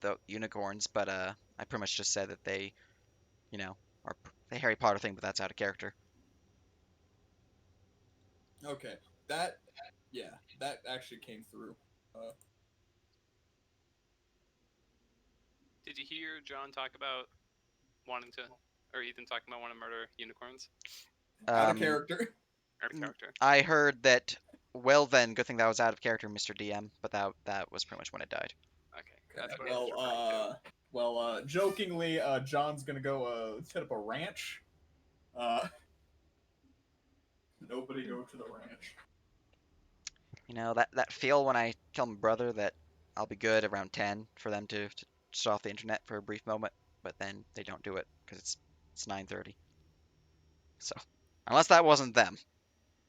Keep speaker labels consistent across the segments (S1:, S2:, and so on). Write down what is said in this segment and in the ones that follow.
S1: the unicorns, but I pretty much just said that they, you know, are the Harry Potter thing, but that's out of character.
S2: Okay, that yeah, that actually came through. Uh,
S3: Did you hear John talk about wanting to, or Ethan talking about wanting to murder unicorns?
S2: Out of
S1: Um,
S2: character.
S3: Out of character.
S1: I heard that. Well, then, good thing that was out of character, Mr. DM. But that was pretty much when it died.
S3: Okay,
S2: Okay,
S3: that's what I was referring to.
S2: jokingly, John's gonna go set up a ranch. Uh, nobody go to the ranch.
S1: That feel when I tell my brother that I'll be good around 10 for them to shut off the internet for a brief moment, but then they don't do it because it's 9:30. So unless that wasn't them,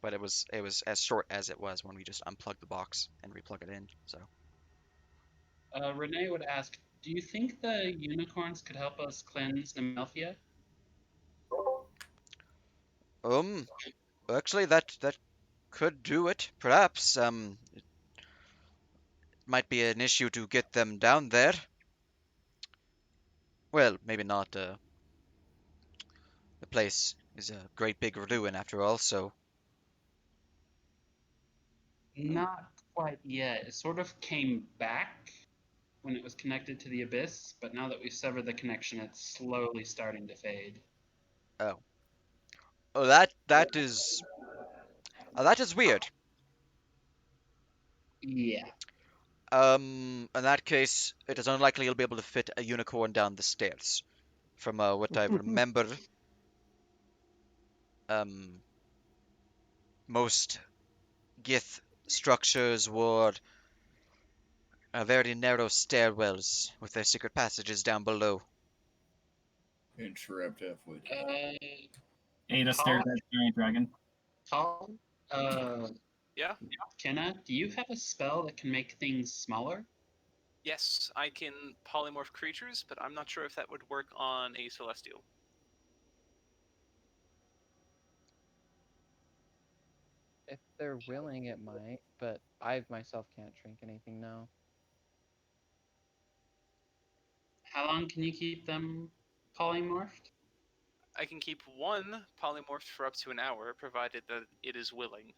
S1: but it was as short as it was when we just unplug the box and replug it in. So
S4: Renee would ask, do you think the unicorns could help us cleanse Nemelphia?
S1: um, actually that could do it. Perhaps it might be an issue to get them down there. Well, maybe not. The place is a great big ruin after all, so
S4: Not quite yet. It sort of came back when it was connected to the abyss, but now that we've severed the connection, it's slowly starting to fade.
S1: oh, that is weird.
S4: Yeah.
S1: In that case, it is unlikely you'll be able to fit a unicorn down the stairs. From what I remember, um, most Gith structures were very narrow stairwells with their secret passages down below.
S2: Interrupt halfway.
S5: Ada stares at giant dragon.
S4: Colin,
S3: Yeah.
S4: Kenna, do you have a spell that can make things smaller?
S3: Yes, I can polymorph creatures, but I'm not sure if that would work on a celestial.
S6: If they're willing, it might, but I myself can't shrink anything now.
S4: How long can you keep them polymorphed?
S3: I can keep one polymorphed for up to an hour, provided that it is willing.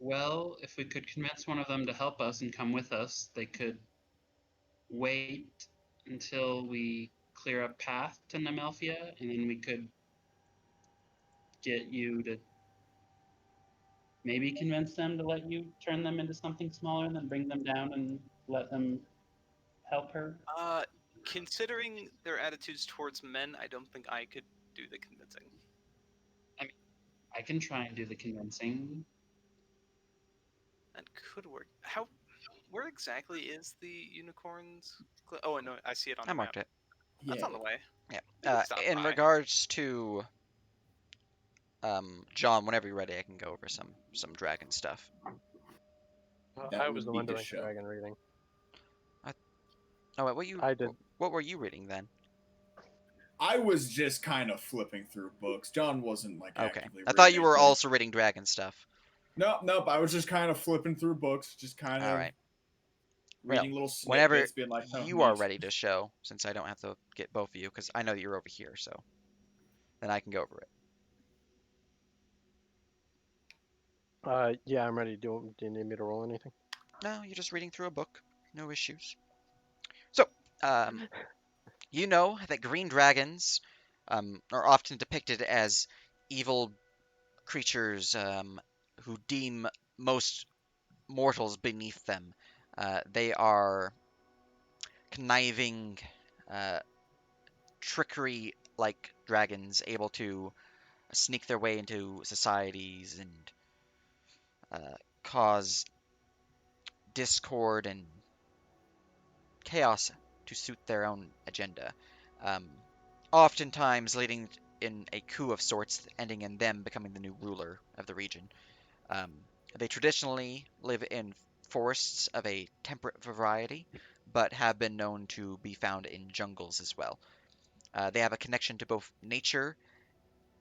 S4: Well, if we could convince one of them to help us and come with us, they could wait until we clear a path to Nemelphia, and then we could get you to maybe convince them to let you turn them into something smaller and then bring them down and let them help her.
S3: Considering their attitudes towards men, I don't think I could do the convincing.
S4: I can try and do the convincing.
S3: That could work. Where exactly is the unicorns? Oh, no, I see it on
S1: I
S3: the
S1: marked
S3: map.
S1: it.
S3: That's on the way.
S1: Yeah.
S3: We can stop
S1: In
S3: by.
S1: regards to John, whenever you're ready, I can go over some dragon stuff.
S2: That
S7: I
S2: would
S7: was the
S2: be
S7: one
S2: the
S7: doing the
S2: show.
S7: dragon reading.
S1: Oh, wait,
S7: I did.
S1: What were you reading then?
S2: I was just kind of flipping through books. John wasn't like
S1: Okay.
S2: actively
S1: I thought
S2: reading
S1: you were
S2: anything.
S1: also reading dragon stuff.
S2: Nope. I was just kind of flipping through books, just kind
S1: All
S2: of
S1: right.
S2: reading
S1: Well,
S2: little
S1: whenever
S2: snippets, being like, "Oh,
S1: you are
S2: neat."
S1: ready to show, since I don't have to get both of you, because I know that you're over here, so then I can go over it.
S7: Yeah, I'm ready. Do you need me to roll anything?
S1: No, you're just reading through a book. No issues. So, you know that green dragons are often depicted as evil creatures who deem most mortals beneath them. They are conniving, uh, trickery like dragons, able to sneak their way into societies and cause discord and chaos to suit their own agenda. Um, Oftentimes leading in a coup of sorts, ending in them becoming the new ruler of the region. Um, they traditionally live in forests of a temperate variety, but have been known to be found in jungles as well. They have a connection to both nature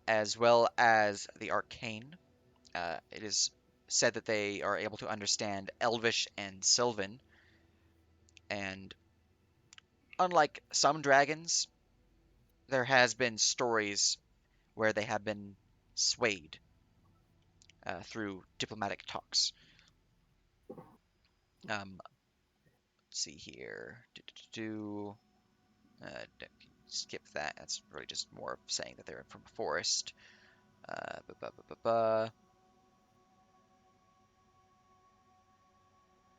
S1: as well as the arcane. It is said that they are able to understand Elvish and Sylvan, and unlike some dragons, there has been stories where they have been swayed through diplomatic talks. Let's see here. Skip that. That's really just more of saying that they're from a forest. Uh, ba, ba, ba, ba, ba.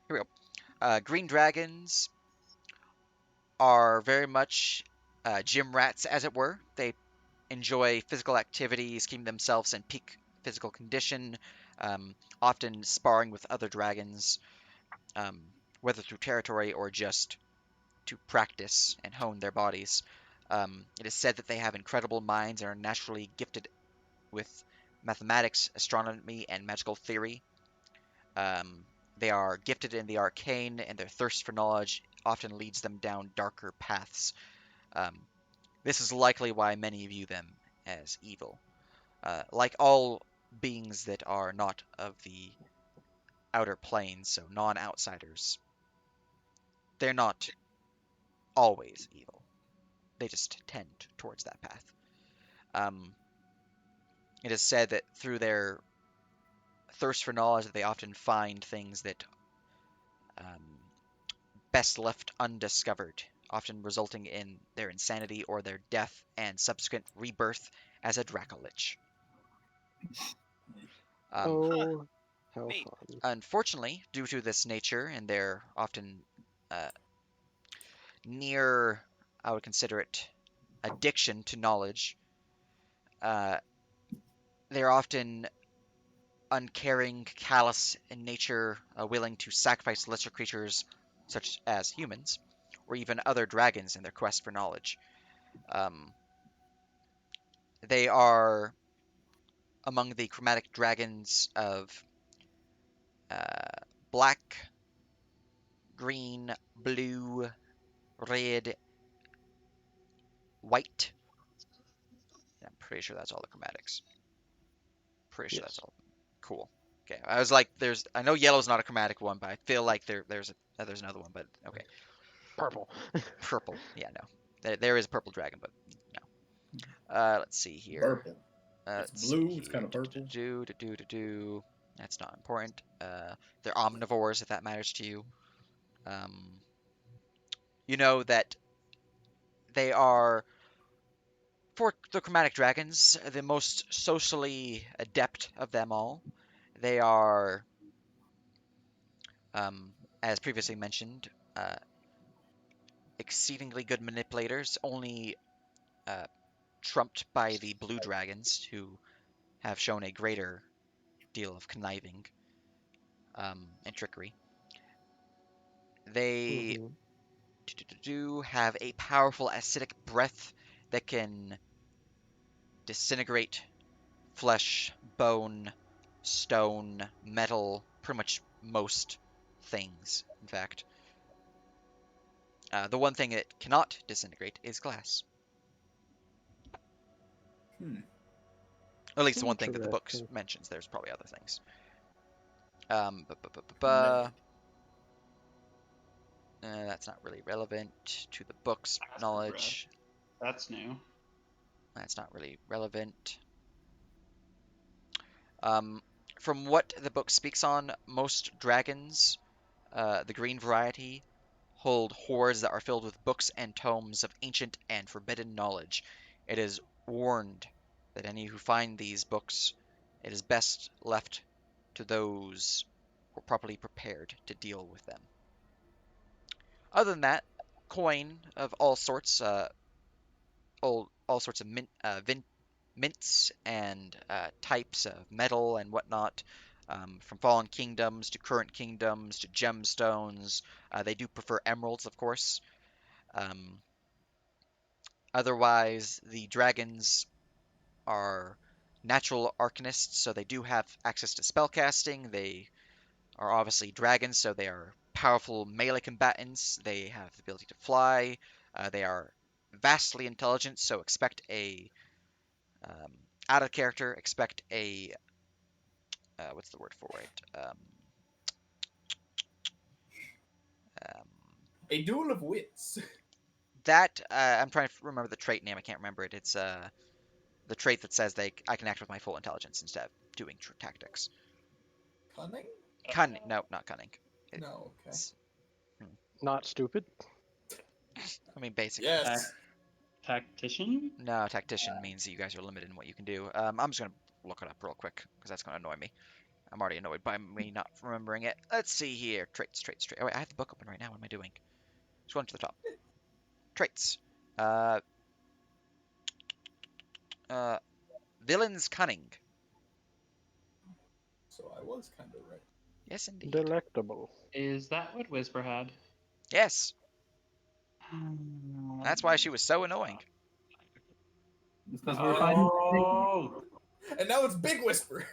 S1: Here we go. Green dragons are very much gym rats, as it were. They enjoy physical activities, keeping themselves in peak physical condition, often sparring with other dragons, um, whether through territory or just to practice and hone their bodies. It is said that they have incredible minds and are naturally gifted with mathematics, astronomy, and magical theory. Um, they are gifted in the arcane, and their thirst for knowledge often leads them down darker paths. Um, this is likely why many view them as evil. Like all beings that are not of the outer planes, so non-outsiders, they're not always evil. They just tend towards that path. Um, it is said that through their thirst for knowledge, that they often find things that um, best left undiscovered, often resulting in their insanity or their death and subsequent rebirth as a Dracolich. Um,
S7: Oh, how
S3: Neat.
S7: fun.
S1: Unfortunately, due to this nature and their often uh, near, I would consider it, addiction to knowledge, uh, they're often uncaring, callous in nature, willing to sacrifice lesser creatures such as humans, or even other dragons in their quest for knowledge. Um, they are among the chromatic dragons of uh, black, green, blue, red, white. I'm pretty sure that's all the chromatics. Pretty sure that's
S7: Yes.
S1: all. Cool. Okay, I was like, I know yellow's not a chromatic one, but I feel like there's another one, but okay.
S7: Purple.
S1: Purple. Yeah, no. There is a purple dragon, but no. Let's see here.
S2: Purple. It's
S1: Let's see
S2: blue. It's
S1: here.
S2: kind of purple.
S1: That's not important. They're omnivores, if that matters to you. Um, you know that they are, for the chromatic dragons, the most socially adept of them all. They are, um, as previously mentioned, uh, exceedingly good manipulators, only uh, trumped by the blue dragons, who have shown a greater deal of conniving and trickery. They
S7: hmm
S1: do have a powerful acidic breath that can disintegrate flesh, bone, stone, metal, pretty much most things, in fact. The one thing it cannot disintegrate is glass.
S2: Hmm.
S1: At least the one thing that the book
S7: Interesting.
S1: mentions. There's probably other things. Um, bu- bu- bu- bu- bu-
S2: Noted.
S1: that's not really relevant to the book's
S4: Acid breath.
S1: knowledge.
S4: That's new.
S1: That's not really relevant. Um, from what the book speaks on, most dragons, the green variety, hold hoards that are filled with books and tomes of ancient and forbidden knowledge. It is warned that any who find these books, it is best left to those who are properly prepared to deal with them. Other than that, coin of all sorts, all sorts of mints and types of metal and whatnot, from fallen kingdoms to current kingdoms to gemstones. They do prefer emeralds, of course. Um, Otherwise, the dragons are natural arcanists, so they do have access to spellcasting. They are obviously dragons, so they are powerful melee combatants. They have the ability to fly. They are vastly intelligent, so expect a um, out of character. Expect a what's the word for it? Um,
S2: A duel of wits.
S1: That I'm trying to remember the trait name. I can't remember it. It's the trait that says I can act with my full intelligence instead of doing tactics.
S2: Cunning?
S1: Cunning? No, not cunning.
S2: No, okay.
S1: It's,
S7: Not stupid.
S1: I mean, basically.
S2: Yes.
S4: Tactician?
S1: No, tactician means that you guys are limited in what you can do. I'm just gonna look it up real quick because that's gonna annoy me. I'm already annoyed by me not remembering it. Let's see here. Traits. Oh, wait, I have the book open right now. What am I doing? Just going to the top. Traits. Uh, Villain's cunning.
S2: So I was kind of right.
S1: Yes, indeed.
S7: Delectable.
S4: Is that what Whisper had?
S1: Yes. That's why she was so annoying.
S5: It's because we're fighting.
S4: Oh!
S2: And now it's Big Whisper.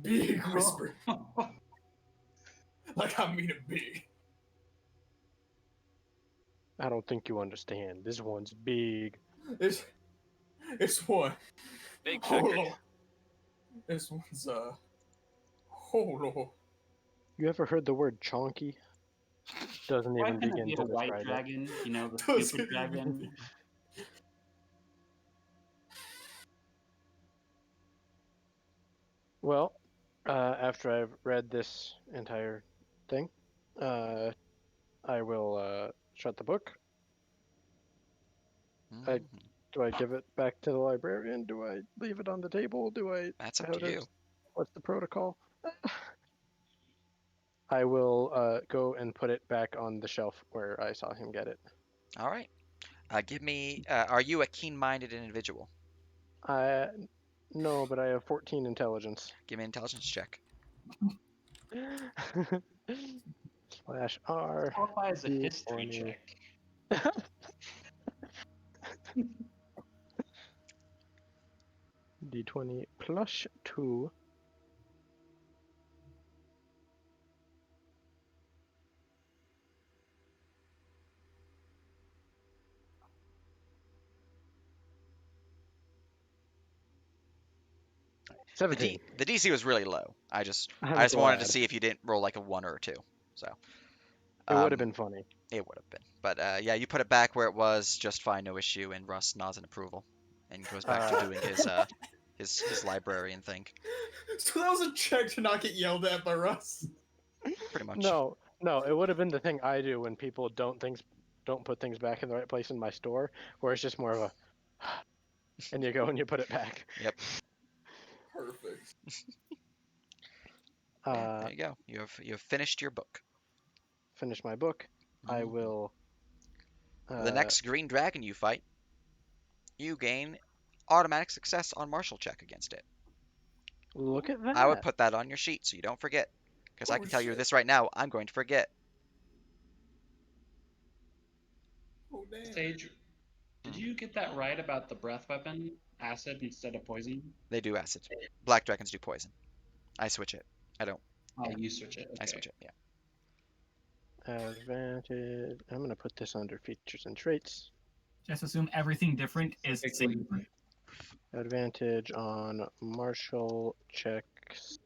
S2: Big Whisper. Like I mean it big.
S7: I don't think you understand. This one's big.
S2: It's one.
S3: Big
S2: Oh
S3: Decker.
S2: Lord. This one's oh Lord.
S7: You ever heard the word chonky? Doesn't
S4: Why
S7: even
S4: can't it
S7: begin
S4: be
S7: to
S4: a white
S7: describe it.
S4: dragon? You know, the
S2: Doesn't
S4: stupid
S2: even
S4: dragon.
S7: Well, after I've read this entire thing, I will shut the book.
S1: Mhm.
S7: Do I give it back to the librarian? Do I leave it on the table?
S1: That's up
S7: how
S1: to you.
S7: What's the protocol? I will go and put it back on the shelf where I saw him get it.
S1: All right. Give me. Are you a keen-minded individual?
S7: No, but I have 14 intelligence.
S1: Give me an intelligence check.
S7: Slash R.
S4: Qualify as a history
S7: D20.
S4: check.
S7: D20 plus 2.
S1: The,
S7: 17.
S1: the DC was really low. I just
S7: I'm
S1: wanted to
S7: glad.
S1: see if you didn't roll like a 1 or a 2. So
S7: It would have
S1: um,
S7: been funny.
S1: it would have been. But yeah, you put it back where it was, just fine, no issue. And Russ nods in approval and goes back to doing his librarian thing.
S2: So that was a check to not get yelled at by Russ.
S1: Pretty much.
S7: No, it would have been the thing I do when people don't put things back in the right place in my store, where it's just more of a, and you go and you put it back.
S1: Yep.
S2: Perfect.
S1: Yeah, there you go. You have finished your book.
S7: Finish my book. I
S1: Mhm.
S7: will.
S1: The next green dragon you fight, you gain automatic success on martial check against it.
S7: Look at that.
S1: I would put that on your sheet so you don't forget. Because I
S2: Oh,
S1: can tell you
S2: shit.
S1: this right now, I'm going to forget.
S2: Oh damn.
S4: Sage, did you get that right about the breath weapon? Acid instead of poison?
S1: They do acid. Black dragons do poison. I switch it. I don't.
S4: Oh,
S1: Yeah.
S4: you switch it.
S1: I
S4: Okay.
S1: switch it. Yeah.
S7: Advantage. I'm gonna put this under features and traits.
S5: Just assume everything different is the same.
S4: Typically.
S7: Advantage on martial checks.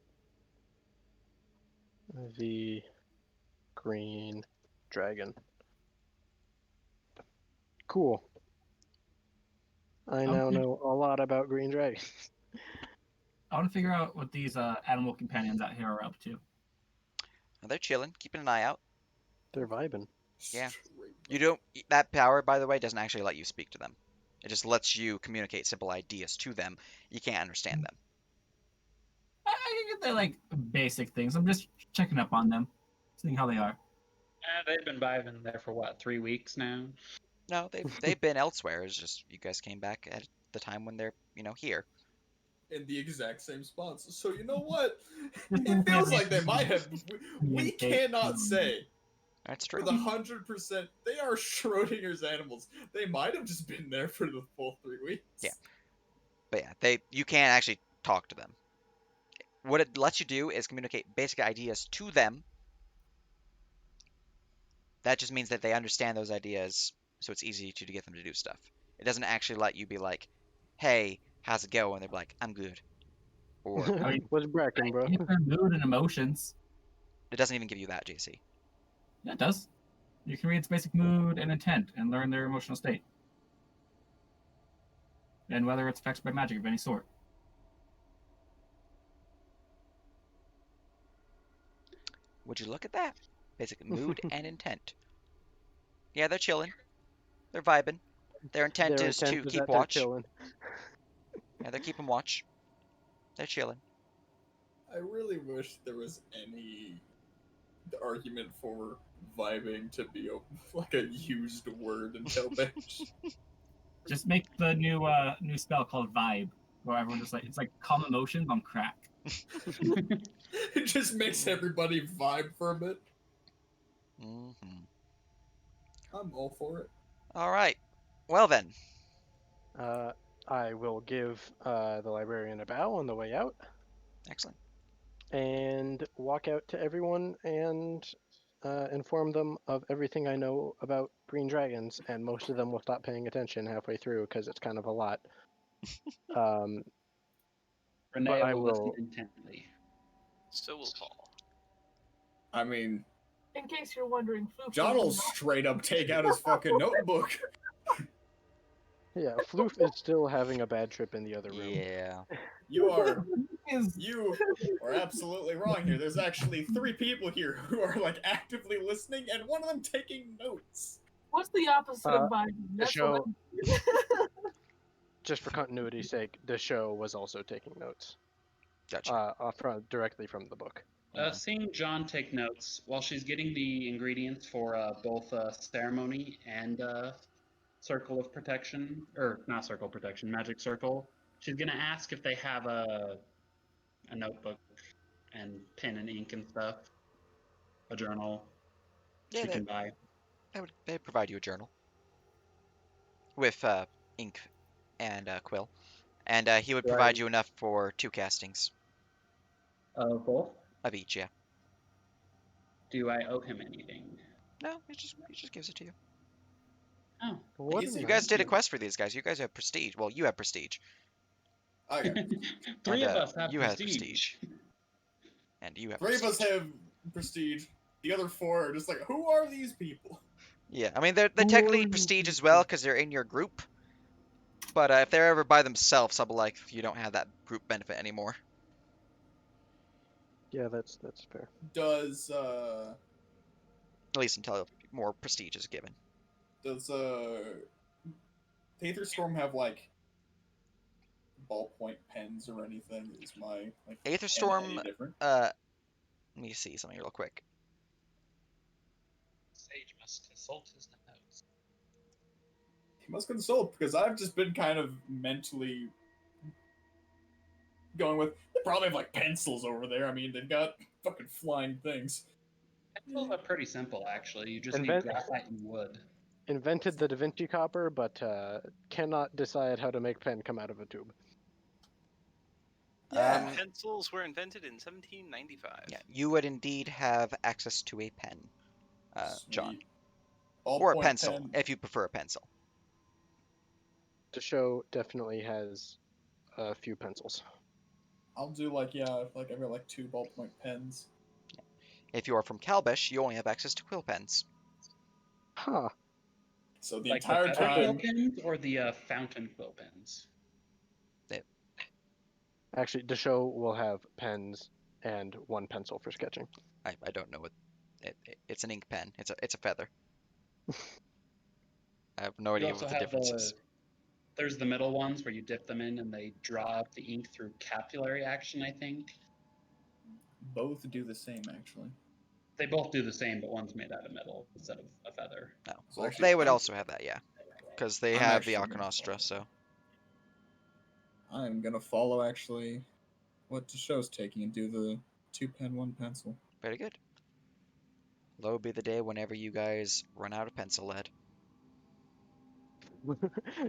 S7: The green dragon. Cool. I now
S5: Okay.
S7: know a lot about green dragons.
S5: I want to figure out what these animal companions out here are up to.
S1: They're chilling, keeping an eye out.
S7: They're vibing.
S1: Yeah.
S2: Straight
S1: You don't. That power, by the way, doesn't actually let you speak to them. It just lets you communicate simple ideas to them. You can't understand them.
S5: I get they're like basic things. I'm just checking up on them, seeing how they are.
S4: They've been vibing there for what, 3 weeks now?
S1: No, they've been elsewhere. It's just you guys came back at the time when they're here.
S2: in the exact same spots. So you know what? It feels like they might have. We cannot say
S1: That's
S2: for
S1: true.
S2: the 100%. They are Schrodinger's animals. They might have just been there for the full 3 weeks.
S1: Yeah. But yeah, you can't actually talk to them. What it lets you do is communicate basic ideas to them. That just means that they understand those ideas, so it's easy to get them to do stuff. It doesn't actually let you be like, "Hey, how's it going?" They're like, "I'm good," or
S7: What's bracking, bro?
S5: Get their mood and emotions.
S1: it doesn't even give you that, JC.
S5: Yeah, it does. You can read its basic mood and intent and learn their emotional state. And whether it's affected by magic of any sort.
S1: Would you look at that? Basic mood and intent. Yeah, they're chilling. They're vibing. Their intent
S7: Their
S1: is
S7: intent
S1: to
S7: is
S1: keep
S7: that they're
S1: watch.
S7: chilling.
S1: Yeah, they're keeping watch. They're chilling.
S2: I really wish there was any argument for vibing to be like a used word in Hellbench.
S5: Just make the new spell called Vibe, where everyone just like it's like calm emotions on crack.
S2: It just makes everybody vibe for a bit.
S1: Hmm.
S2: I'm all for it.
S1: All right. Well then.
S7: I will give the librarian a bow on the way out
S1: Excellent.
S7: and walk out to everyone and inform them of everything I know about green dragons, and most of them will stop paying attention halfway through because it's kind of a lot. Um,
S4: Renee
S7: I
S4: will
S7: will-
S4: listen intently.
S3: So will Paul.
S2: I mean,
S8: In case you're wondering, Floof
S2: John will
S8: is not-
S2: straight up take out his fucking notebook.
S7: yeah, Floof is still having a bad trip in the other room.
S1: Yeah.
S2: You are
S8: is
S2: absolutely wrong here. There's actually 3 people here who are like actively listening, and one of them taking notes.
S8: what's the opposite of vibing?
S7: The
S8: That's
S7: show,
S8: what
S7: just for continuity's sake, the show was also taking notes
S1: Gotcha.
S7: directly from the book.
S4: Seeing John take notes while she's getting the ingredients for both ceremony and circle of protection, or not circle of protection, magic circle. She's gonna ask if they have a notebook and pen and ink and stuff, a journal
S1: Yeah,
S4: she
S1: they,
S4: can buy.
S1: they provide you a journal with ink and quill, and he would provide
S4: Right.
S1: you enough for 2 castings
S4: Both.
S1: of each. Yeah.
S4: Do I owe him anything?
S1: No, he just gives it to you.
S4: Oh,
S7: What
S2: He's-
S7: a
S1: You guys did a
S7: nice-
S1: quest for these guys. You guys have prestige. Well, you have prestige,
S2: I got
S4: three
S1: And,
S4: of us have
S1: you have
S4: prestige.
S1: and you have
S2: 3 of us
S1: prestige.
S2: have prestige. The other 4 are just like, who are these people?
S1: Yeah, I mean they're
S7: Who
S1: technically
S7: are you
S1: prestige as
S7: people?
S1: well because they're in your group. But if they're ever by themselves, I'll be like, you don't have that group benefit anymore.
S7: Yeah, that's fair.
S2: Does
S1: At least until more prestige is given.
S2: Aether Storm have like ballpoint pens or anything? Is my like
S1: Aether
S2: pen
S1: Storm.
S2: any different?
S1: Let me see something real quick.
S4: Sage must consult his notes.
S2: He must consult because I've just been kind of mentally going with. They probably have like pencils over there. I mean, they've got fucking flying things.
S4: Pencils are pretty simple, actually. You just
S7: Invent-
S4: need graphite and wood.
S7: Invented the Da Vinci copper, but cannot decide how to make pen come out of a tube.
S2: Yeah.
S3: Pencils were invented in 1795.
S1: Yeah, you would indeed have access to a pen, John,
S2: Sweet. Ballpoint
S1: or a pencil
S2: pen.
S1: if you prefer a pencil.
S7: The show definitely has a few pencils.
S2: I'll do like I've got like 2 ballpoint pens.
S1: If you are from Kalbesh, you only have access to quill pens.
S7: Huh.
S2: So the
S4: Like
S2: entire
S4: the feather quill
S2: time,
S4: pens or the fountain quill pens?
S7: Actually, the show will have pens and 1 pencil for sketching.
S1: I don't know what it's an ink pen. It's a feather. I have no
S4: You
S1: idea
S4: also
S1: what the
S4: have
S1: difference is.
S4: there's the middle ones where you dip them in and they draw up the ink through capillary action, I think.
S2: both do the same actually.
S4: They both do the same, but one's made out of metal instead of a feather.
S1: No,
S2: So
S1: well,
S2: actually,
S1: they would
S2: I'm-
S1: also have that, yeah, because they
S2: I'm
S1: have the
S2: actually gonna
S1: Arcanostra.
S2: follow.
S1: So
S2: I'm gonna follow actually what the show's taking and do the 2 pen 1 pencil.
S1: very good. Lo be the day whenever you guys run out of pencil lead.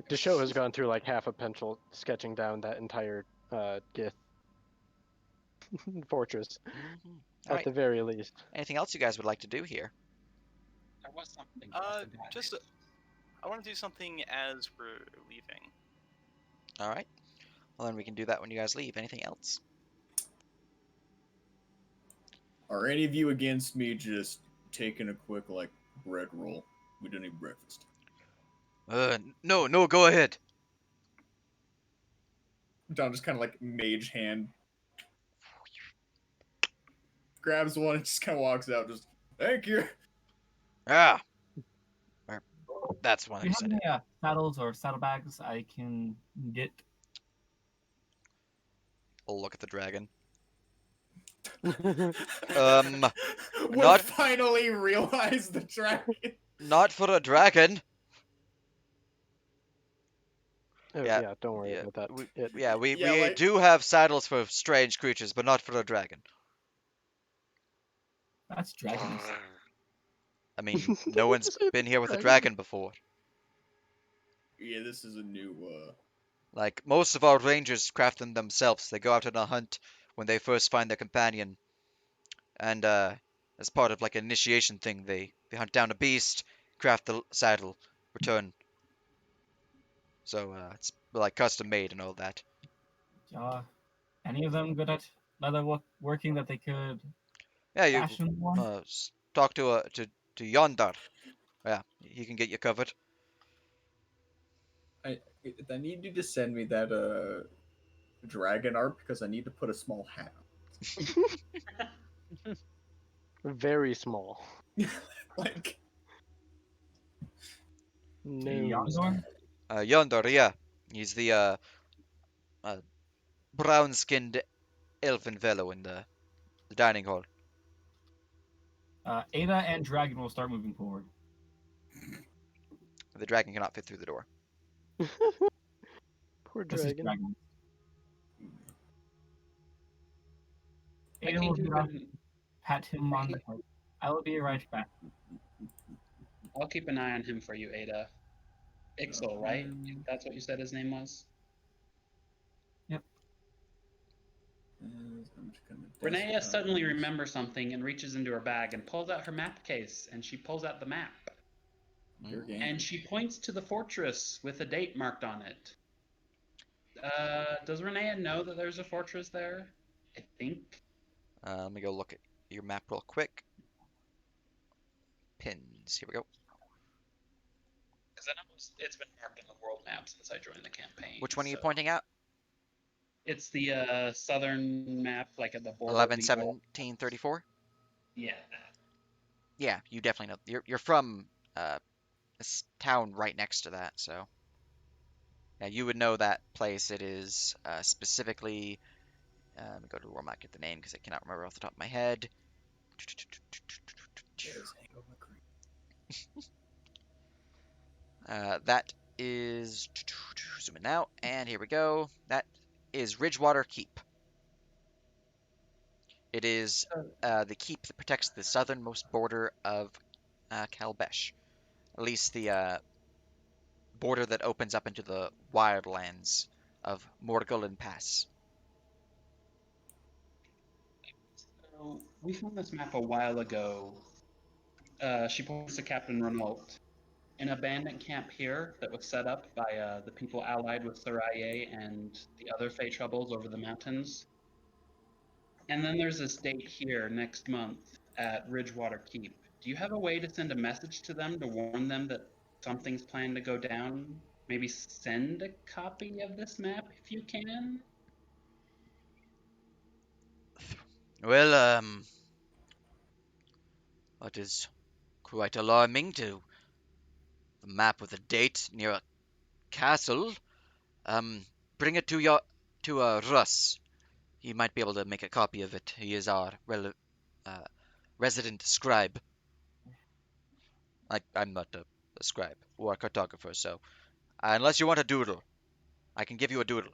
S7: The show has gone through like half a pencil sketching down that entire Gith fortress,
S1: Mm-hmm. All
S7: at
S1: right.
S7: the very least.
S1: Anything else you guys would like to do here?
S4: There was something. but I forgot
S3: Just
S4: it.
S3: I want to do something as we're leaving.
S1: All right. Well, then we can do that when you guys leave. Anything else?
S2: Are any of you against me just taking a quick like bread roll. We don't need breakfast.
S1: No, go ahead.
S2: Don just kind of like mage hand grabs one and just kind of walks out. Just thank you.
S1: Ah, that's one
S5: Do
S1: I
S5: you have
S1: said
S5: any
S1: it.
S5: saddles or saddlebags I can get?
S1: I'll look at the dragon.
S7: Oh,
S2: We'll
S1: Not
S2: finally realize the dragon.
S1: not for a dragon. Yeah,
S7: yeah, don't worry
S1: yeah,
S7: about that.
S1: we
S7: It,
S1: yeah we
S2: Yeah,
S1: we
S2: like
S1: do have saddles for strange creatures, but not for a dragon.
S5: That's dragons.
S1: I mean, no one's
S7: Say
S1: been
S7: the
S1: here with a
S7: dragon.
S1: dragon before.
S2: yeah, this is a new.
S1: Like most of our rangers craft them themselves. They go out on a hunt when they first find their companion, and as part of like an initiation thing, they hunt down a beast, craft the saddle, return. So it's like custom made and all that.
S5: Uh, any of them good at leather working that they could
S1: Yeah, you
S5: fashion one?
S1: talk to Yondar. Yeah, he can get you covered.
S2: I need you to send me that dragon art because I need to put a small hat
S7: very small.
S2: on. Like
S5: To
S7: No.
S5: Yondor?
S1: Yondar, yeah, he's the uh, brown-skinned elfin fellow in the dining hall.
S5: Ada and Dragon will start moving forward.
S1: The dragon cannot fit through the door.
S7: Poor
S5: This is
S7: dragon.
S5: Dragon.
S4: I
S5: Ada
S4: think
S5: will
S4: you
S5: get up,
S4: can.
S5: pat him on the head. I will be right back.
S4: I'll keep an eye on him for you, Ada. Ixel, right? That's what you said his name was.
S2: I'm just gonna
S4: Renea suddenly remembers something and reaches into her bag and pulls out her map case, and she pulls out the map.
S2: Your game.
S4: And she points to the fortress with a date marked on it. Does Renea know that there's a fortress there? I think.
S1: Let me go look at your map real quick. Pins. Here we go.
S4: Because I know it's been marked on the world map since I joined the campaign.
S1: Which one are you
S4: so-
S1: pointing at?
S4: It's the southern map, like at the border.
S1: 11,
S4: of the
S1: 17, 34?
S4: Yeah.
S1: Yeah, you definitely know. You're from this town right next to that, so yeah, you would know that place. It is specifically. Let me go to Warlock, get the name because I cannot remember off the top of my head. That is zoom in now, and here we go. That is Ridgewater Keep. It is the keep that protects the southernmost border of Kalbesh. At least the border that opens up into the wildlands of Morgullen Pass.
S4: So we found this map a while ago. She points to Captain Renault. An abandoned camp here that was set up by the people allied with Saraye and the other Fey Troubles over the mountains. And then there's this date here next month at Ridgewater Keep. Do you have a way to send a message to them to warn them that something's planned to go down? Maybe send a copy of this map if you can?
S1: Well, that is quite alarming to the map with a date near a castle. Bring it to Russ. He might be able to make a copy of it. He is our uh, resident scribe. I'm not a scribe or a cartographer, so unless you want a doodle, I can give you a doodle.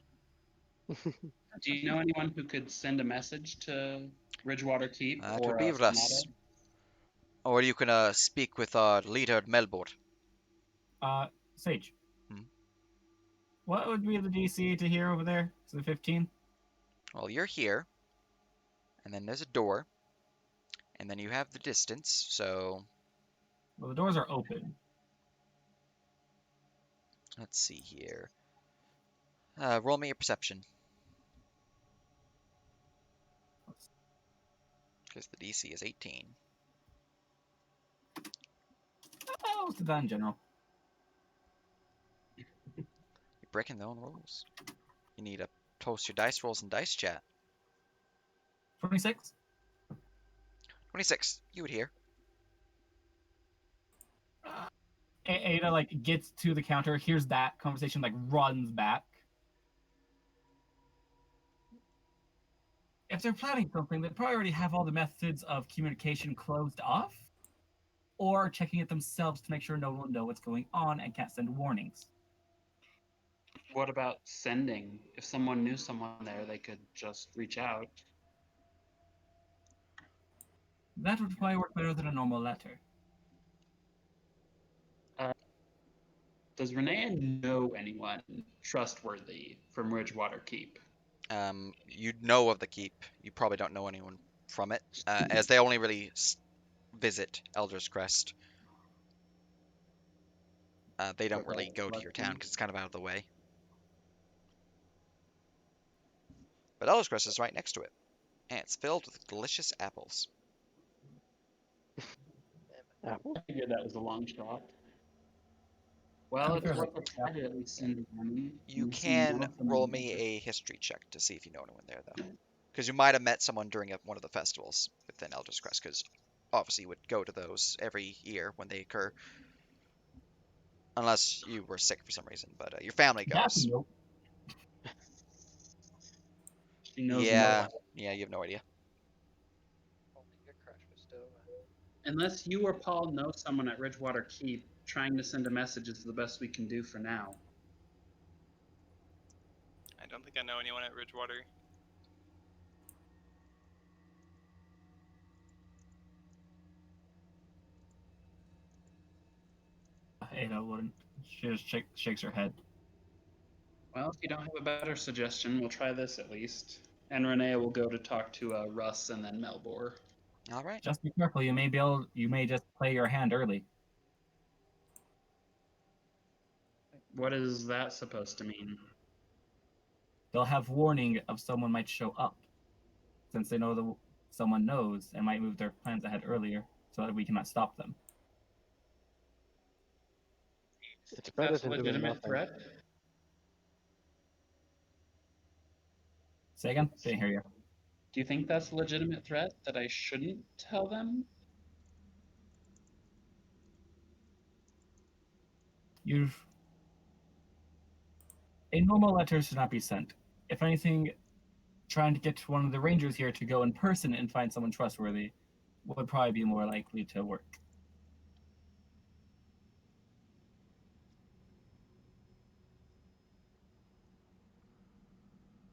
S4: Do you know anyone who could send a message to Ridgewater Keep
S1: That would
S4: or
S1: be
S4: Sonata?
S1: Russ. Or you can speak with our leader, Melbor.
S5: Sage.
S1: Hmm?
S5: What would be the DC to here over there? Is it 15?
S1: Well, you're here, and then there's a door, and then you have the distance, so
S5: Well, the doors are open.
S1: let's see here. Roll me a perception. Because the DC is 18.
S5: Let's do that in general.
S1: You're breaking their own rules. You need to post your dice rolls in dice chat.
S5: 26.
S1: 26. You would hear.
S5: Ada like gets to the counter, hears that conversation, like runs back. If they're planning something, they probably already have all the methods of communication closed off, or checking it themselves to make sure no one will know what's going on and can't send warnings.
S4: What about sending? If someone knew someone there, they could just reach out.
S5: That would probably work better than a normal letter.
S4: Does Renee know anyone trustworthy from Ridgewater Keep?
S1: You know of the keep. You probably don't know anyone from it, as they only really visit Elder's Crest. They don't
S4: Okay,
S1: really go to
S4: let's
S1: your town
S4: see.
S1: because it's kind of out of the way. But Elder's Crest is right next to it, and it's filled with delicious apples.
S7: Apple?
S4: I figured that was a long shot. Well, it's worth a try to at least send one.
S1: You
S4: and see
S1: can
S4: more from
S1: roll
S4: them.
S1: me a history check to see if you know anyone there, though. Because you might have met someone during one of the festivals within Elder's Crest, because obviously you would go to those every year when they occur. Unless you were sick for some reason, but your family
S5: That's
S1: goes.
S5: nope.
S4: She knows
S1: Yeah,
S4: more.
S1: yeah, you have no idea.
S6: Only your crush was still around.
S4: Unless you or Paul know someone at Ridgewater Keep, trying to send a message is the best we can do for now.
S3: I don't think I know anyone at Ridgewater.
S5: Ada wouldn't. She just shakes her head.
S4: Well, if you don't have a better suggestion, we'll try this at least. And Renee will go to talk to Russ and then Melbor.
S1: All right.
S5: Just be careful. You may just play your hand early.
S4: What is that supposed to mean?
S5: They'll have warning of someone might show up, since they know someone knows and might move their plans ahead earlier, so that we cannot stop them.
S7: It's better
S4: That's a
S7: than doing
S4: legitimate
S7: nothing.
S4: threat.
S5: Say again? Didn't hear you.
S4: Do you think that's a legitimate threat that I shouldn't tell them?
S5: A normal letter should not be sent. If anything, trying to get one of the rangers here to go in person and find someone trustworthy would probably be more likely to work.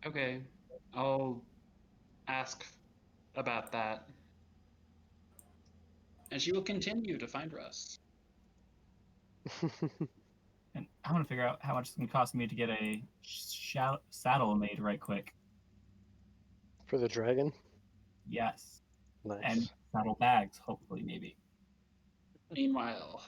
S4: Okay, I'll ask about that. And she will continue to find Russ.
S5: And I want to figure out how much it's going to cost me to get a saddle made right quick.
S7: For the dragon?
S5: Yes.
S7: Nice.
S5: And saddle bags, hopefully, maybe.
S4: Meanwhile,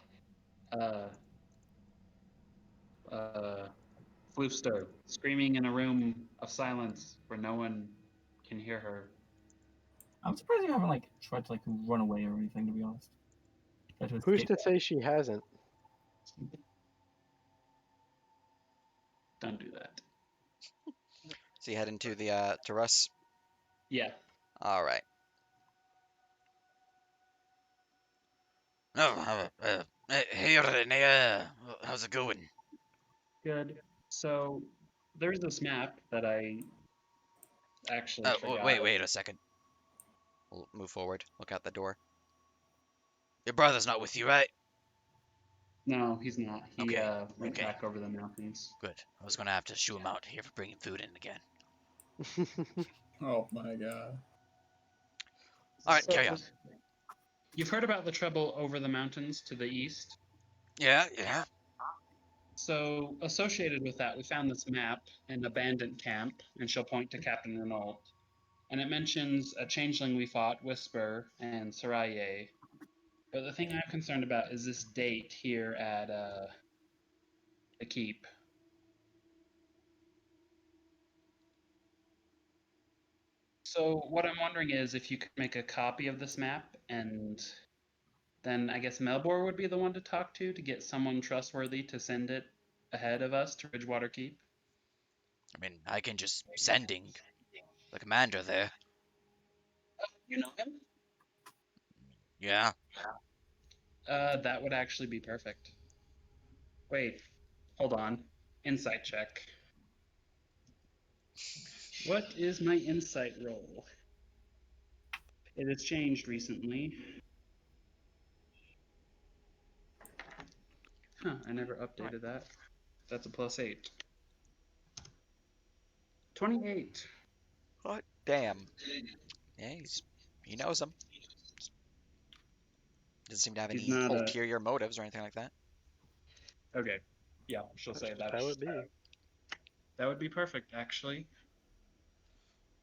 S4: Floofster, screaming in a room of silence where no one can hear her.
S5: I'm surprised you haven't tried to run away or anything, to be honest. Tried to
S7: Who's
S5: escape.
S7: to say she hasn't?
S4: Don't do that.
S1: So you head into the to Russ.
S4: Yeah.
S1: All right. Oh, hey, Renee. How's it going?
S4: Good. So there's this map that I actually forgot.
S1: Wait a second. We'll move forward. Look out the door. Your brother's not with you, right?
S4: No, he's not. He
S1: Okay,
S4: went
S1: okay.
S4: back over the mountains.
S1: Good. I was gonna have to shoo him out here for bringing food in again.
S2: Oh my god.
S1: All right,
S4: So,
S1: carry on.
S4: you've heard about the trouble over the mountains to the east?
S1: Yeah.
S4: So, associated with that, we found this map in an abandoned camp, and she'll point to Captain Renault. And it mentions a changeling we fought, Whisper, and Saraye. But the thing I'm concerned about is this date here at the keep. So what I'm wondering is if you could make a copy of this map and then I guess Melbourne would be the one to talk to get someone trustworthy to send it ahead of us to Ridgewater Keep.
S1: I mean, I can just sending the commander there.
S4: You know him?
S1: Yeah.
S4: That would actually be perfect. Wait, hold on. Insight check. What is my insight roll? It has changed recently. Huh, I never updated that. That's a +8. 28.
S1: What? Damn. Yeah, he knows him. Doesn't seem to have
S4: He's
S1: any
S4: not a.
S1: ulterior motives or anything like that.
S4: Okay. Yeah, she'll
S7: That's
S4: say
S7: just
S4: that.
S7: how it be.
S4: That would be perfect, actually.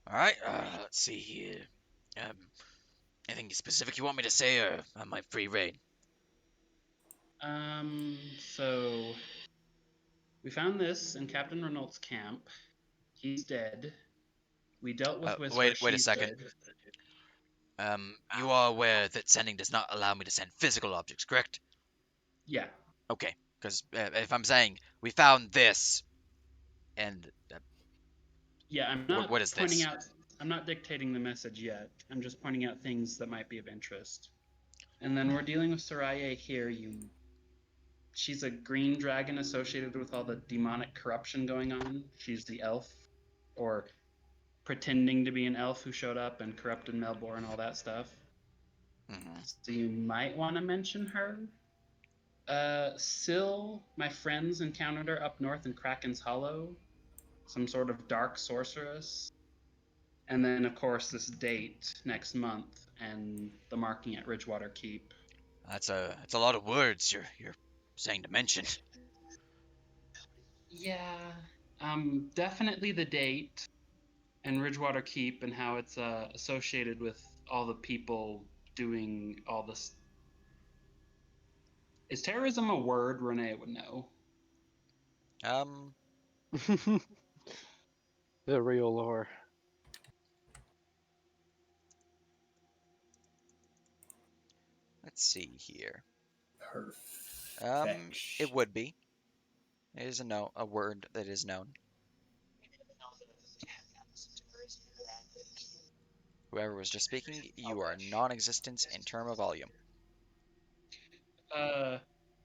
S1: All right. Let's see here. Um, anything specific you want me to say, or am I free reign?
S4: So we found this in Captain Renault's camp. He's dead. We dealt with Whisper.
S1: Wait a
S4: She's
S1: second.
S4: dead.
S1: You are aware that sending does not allow me to send physical objects, correct?
S4: Yeah.
S1: Okay. Because if I'm saying we found this, and
S4: Yeah, I'm not
S1: what is
S4: pointing
S1: this?
S4: out. I'm not dictating the message yet. I'm just pointing out things that might be of interest. And then we're dealing with Soraya here. She's a green dragon associated with all the demonic corruption going on. She's the elf, or pretending to be an elf who showed up and corrupted Melbourne and all that stuff.
S1: Mhm.
S4: So you might want to mention her. Syl, my friends encountered her up north in Kraken's Hollow, some sort of dark sorceress. And then, of course, this date next month and the marking at Ridgewater Keep.
S1: That's a lot of words you're saying to mention.
S4: Yeah. Definitely the date and Ridgewater Keep and how it's associated with all the people doing all this. Is terrorism a word? Renee would know.
S1: Um,
S7: The real lore.
S1: let's see here.
S2: Perfection.
S1: It would be. It is a word that is known. Whoever was just speaking, you are non-existent in term of volume.
S4: Uh,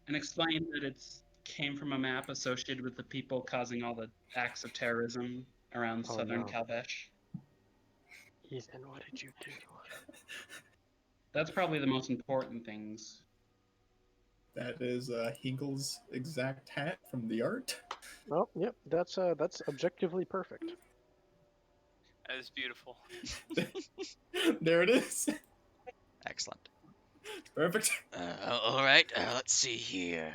S4: and explain that it's came from a map associated with the people causing all the acts of terrorism around
S7: Oh
S4: southern
S7: no.
S4: Calvesh.
S7: Ethan, what did you do?
S4: That's probably the most important things.
S2: That is Hinkle's exact hat from the art.
S7: Oh, yep. That's objectively perfect.
S3: That is beautiful.
S2: There it is.
S1: Excellent.
S2: Perfect.
S1: All right. Let's see here.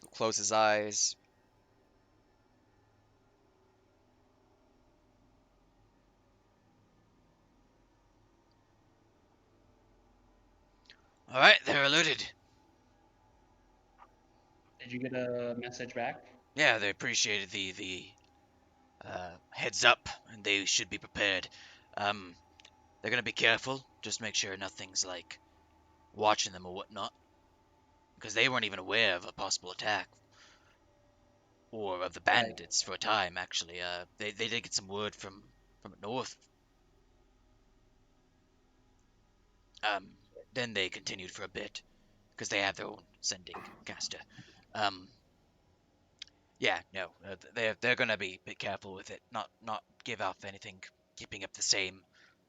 S1: He'll close his eyes. All right, they're alerted.
S4: Did you get a message back?
S1: Yeah, they appreciated the heads up, and they should be prepared. Um, they're gonna be careful. Just make sure nothing's like watching them or whatnot, because they weren't even aware of a possible attack or of the
S4: Right.
S1: bandits for a time. Actually, they did get some word from north. Um, then they continued for a bit because they have their own sending caster. Um, yeah, no, they're gonna be a bit careful with it. Not give off anything. Keeping up the same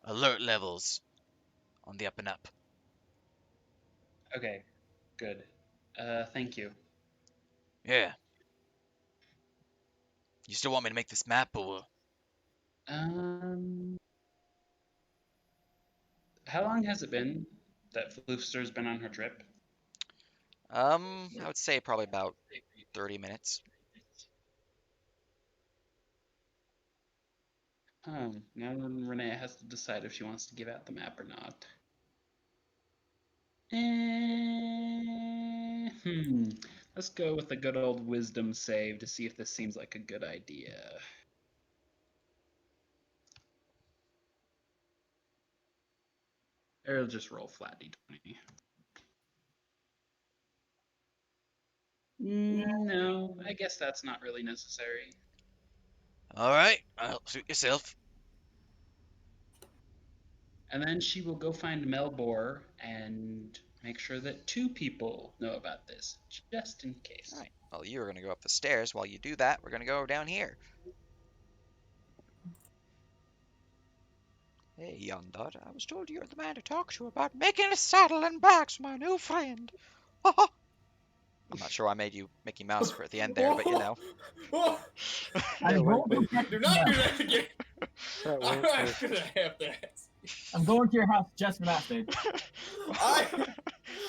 S1: alert levels on the up and up.
S4: Okay, good. Thank you.
S1: Yeah. You still want me to make this map, or
S4: Um, how long has it been that Floofster's been on her trip?
S1: I would say probably about 30 minutes.
S4: Now Renee has to decide if she wants to give out the map or not. Let's go with the good old wisdom save to see if this seems like a good idea. Or just roll flat d20. No, I guess that's not really necessary.
S1: All right, suit yourself.
S4: And then she will go find Melbor and make sure that 2 people know about this, just in case.
S1: All right. Well, you're gonna go up the stairs. While you do that, we're gonna go down here. Hey, Yondar, I was told you're the man to talk to about making a saddle and bags for my new friend. I'm not sure why I made you Mickey Mouse for at the end there, but you know.
S2: Oh,
S5: I'm
S7: wait,
S5: going
S7: wait.
S5: to get
S2: do not
S5: yeah,
S2: do that again.
S7: That
S2: I'm
S7: went
S2: not
S7: first.
S2: gonna have that.
S5: I'm going to your house just for that sake.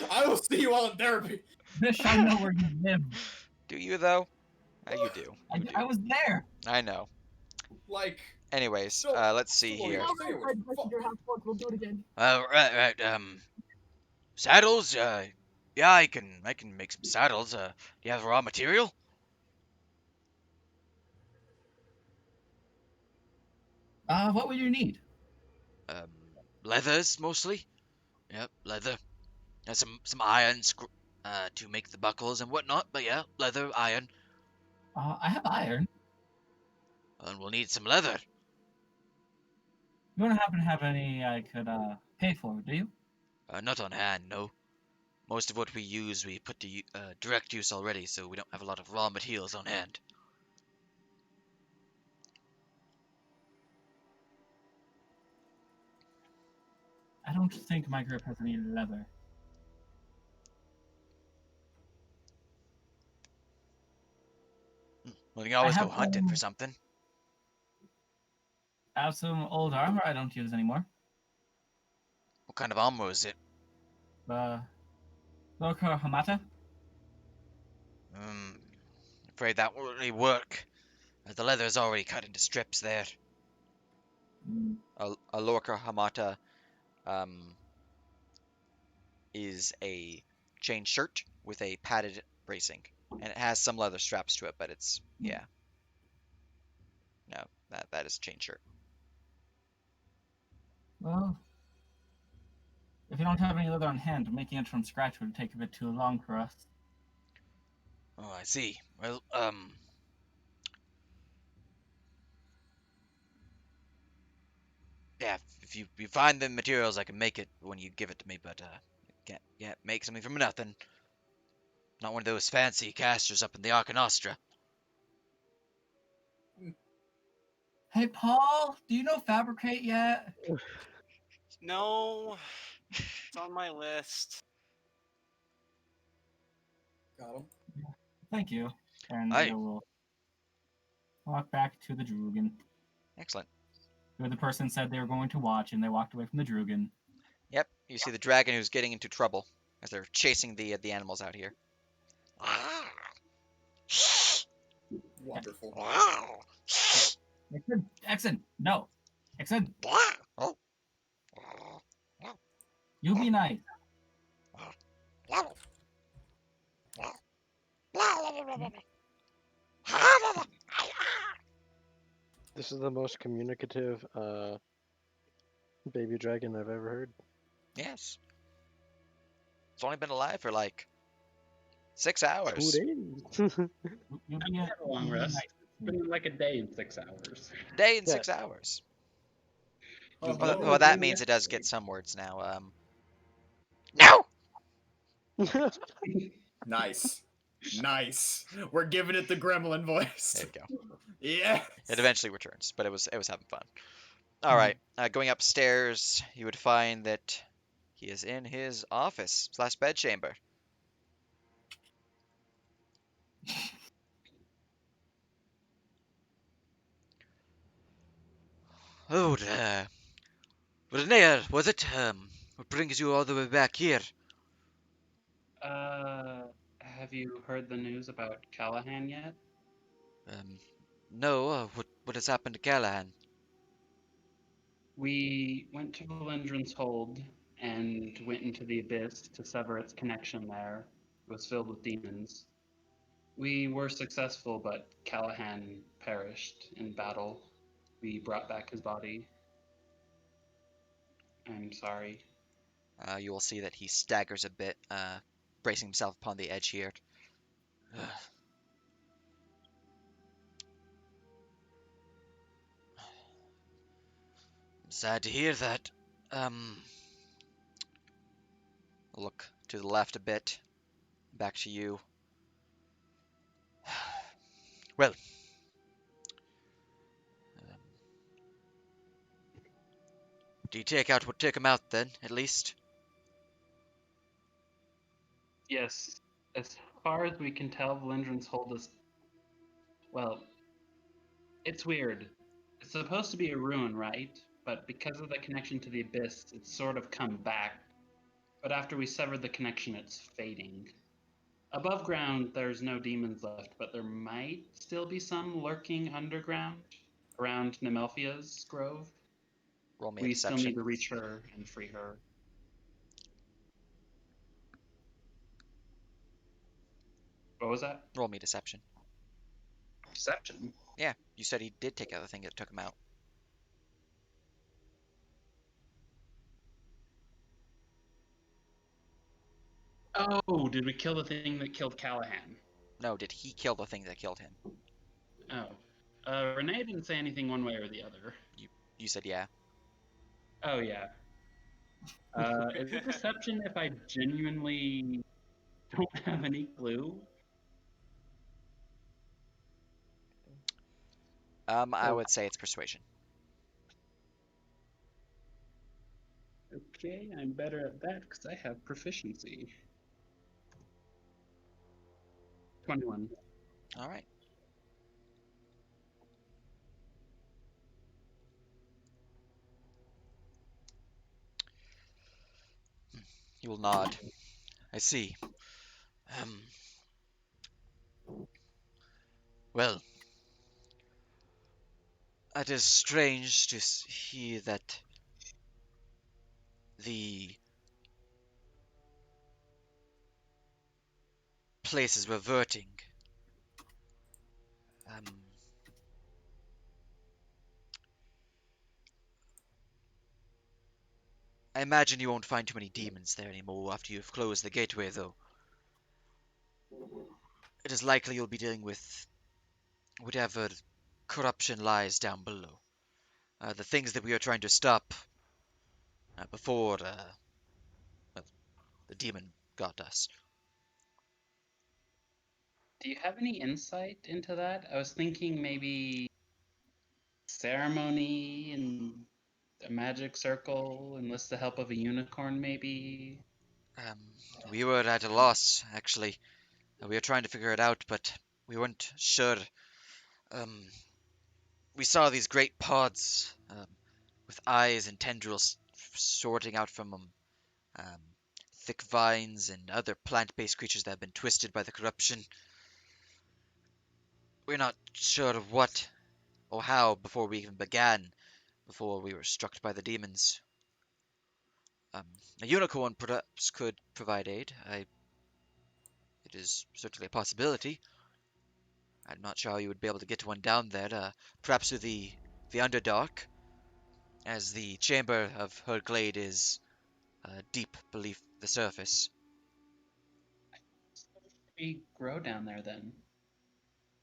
S2: I will see you all in therapy.
S5: Bish, I know where you live.
S1: Do you though? You do.
S5: I,
S1: You do.
S5: I was there.
S1: I know.
S2: Like,
S1: Anyways,
S2: so,
S1: let's see
S2: so
S1: here.
S2: long
S8: I'll
S2: as
S8: go
S2: you
S8: try to
S2: were
S8: visit your house once. We'll do it again.
S1: Right. Saddles. Yeah, I can make some saddles. Do you have raw material?
S5: What would you need?
S1: Um, Leathers mostly. Yep, leather. Some iron to make the buckles and whatnot. But yeah, leather, iron.
S5: I have iron.
S1: And we'll need some leather.
S5: You don't happen to have any I could pay for, do you?
S1: Not on hand, no. Most of what we use, we put to direct use already, so we don't have a lot of raw materials on hand.
S5: I don't think my group has any leather.
S1: We can always go
S5: have
S1: hunting for something.
S5: I have some old armor I don't use anymore.
S1: What kind of armor is it?
S5: Lorca Hamata?
S1: Afraid that won't really work. The leather is already cut into strips there. A Lorca Hamata is a chain shirt with a padded bracing, and it has some leather straps to it, but it's yeah. No, that is a chain shirt.
S5: Well, if you don't have any leather on hand, making it from scratch would take a bit too long for us.
S1: Oh, I see. Well, yeah, if you find the materials, I can make it when you give it to me, but can't make something from nothing. Not one of those fancy casters up in the Arca Nostra.
S5: Hey, Paul, do you know Fabricate yet?
S3: No, it's on my list.
S2: got him.
S5: Thank you. And
S1: Aye.
S5: I will walk back to the Drugan.
S1: Excellent.
S5: Where the person said they were going to watch, and they walked away from the Drugan.
S1: Yep, you see the dragon who's getting into trouble as they're chasing the animals out here.
S2: Wonderful.
S5: Exon, no. Exon,
S1: Oh.
S5: you be nice.
S7: This is the most communicative baby dragon I've ever heard.
S1: Yes. It's only been alive for like 6 hours.
S7: 2 days.
S5: You
S4: I've
S5: be
S4: had a long rest.
S5: nice.
S4: It's been like a day and 6 hours.
S1: Day in
S7: Yeah.
S1: 6 hours.
S2: Oh,
S1: Well, that means it does get some words now. No!
S2: nice. Nice. We're giving it the gremlin voice.
S1: There you go.
S2: Yeah.
S1: It eventually returns, but it was having fun. All right, going upstairs, you would find that he is in his office / bedchamber. Oh, Renea, was it? What brings you all the way back here?
S4: Have you heard the news about Callahan yet?
S1: No. What has happened to Callahan?
S4: We went to Valendron's Hold and went into the abyss to sever its connection there. It was filled with demons. We were successful, but Callahan perished in battle. We brought back his body. I'm sorry.
S1: You will see that he staggers a bit, bracing himself upon the edge here. I'm sad to hear that. Um, look to the left a bit. Back to you. Well, um, do you take him out then, at least?
S4: Yes, as far as we can tell, Valindrans hold us. Well, it's weird. It's supposed to be a ruin, right? But because of the connection to the abyss, it's sort of come back. But after we severed the connection, it's fading. Above ground, there's no demons left, but there might still be some lurking underground around Nemelfia's grove.
S1: Roll me a
S4: We still need
S1: deception.
S4: to reach her and free her. What was that?
S1: Roll me deception.
S4: Deception.
S1: Yeah, you said he did take out the thing that took him out.
S4: Oh, did we kill the thing that killed Callahan?
S1: No, did he kill the thing that killed him?
S4: Oh. Renee didn't say anything one way or the other.
S1: You said yeah.
S4: Oh, yeah. Is it deception if I genuinely don't have any clue?
S1: I would say it's persuasion.
S4: Okay, I'm better at that because I have proficiency. 21.
S1: All right. He will nod. I see. Um. Well, it is strange to hear that the place is reverting. Um. I imagine you won't find too many demons there anymore after you've closed the gateway, though. It is likely you'll be dealing with whatever corruption lies down below. The things that we are trying to stop before well, the demon got us.
S4: Do you have any insight into that? I was thinking maybe ceremony and a magic circle, enlist the help of a unicorn, maybe.
S1: Um, we were at a loss, actually. We were trying to figure it out, but we weren't sure. Um, we saw these great pods with eyes and tendrils sorting out from them. Um, thick vines and other plant-based creatures that have been twisted by the corruption. We're not sure what or how before we even began, before we were struck by the demons. Um, a unicorn perhaps could provide aid. It is certainly a possibility. I'm not sure how you would be able to get one down there. Perhaps with the Underdark, as the chamber of her glade is deep beneath the surface.
S4: We grow down there then.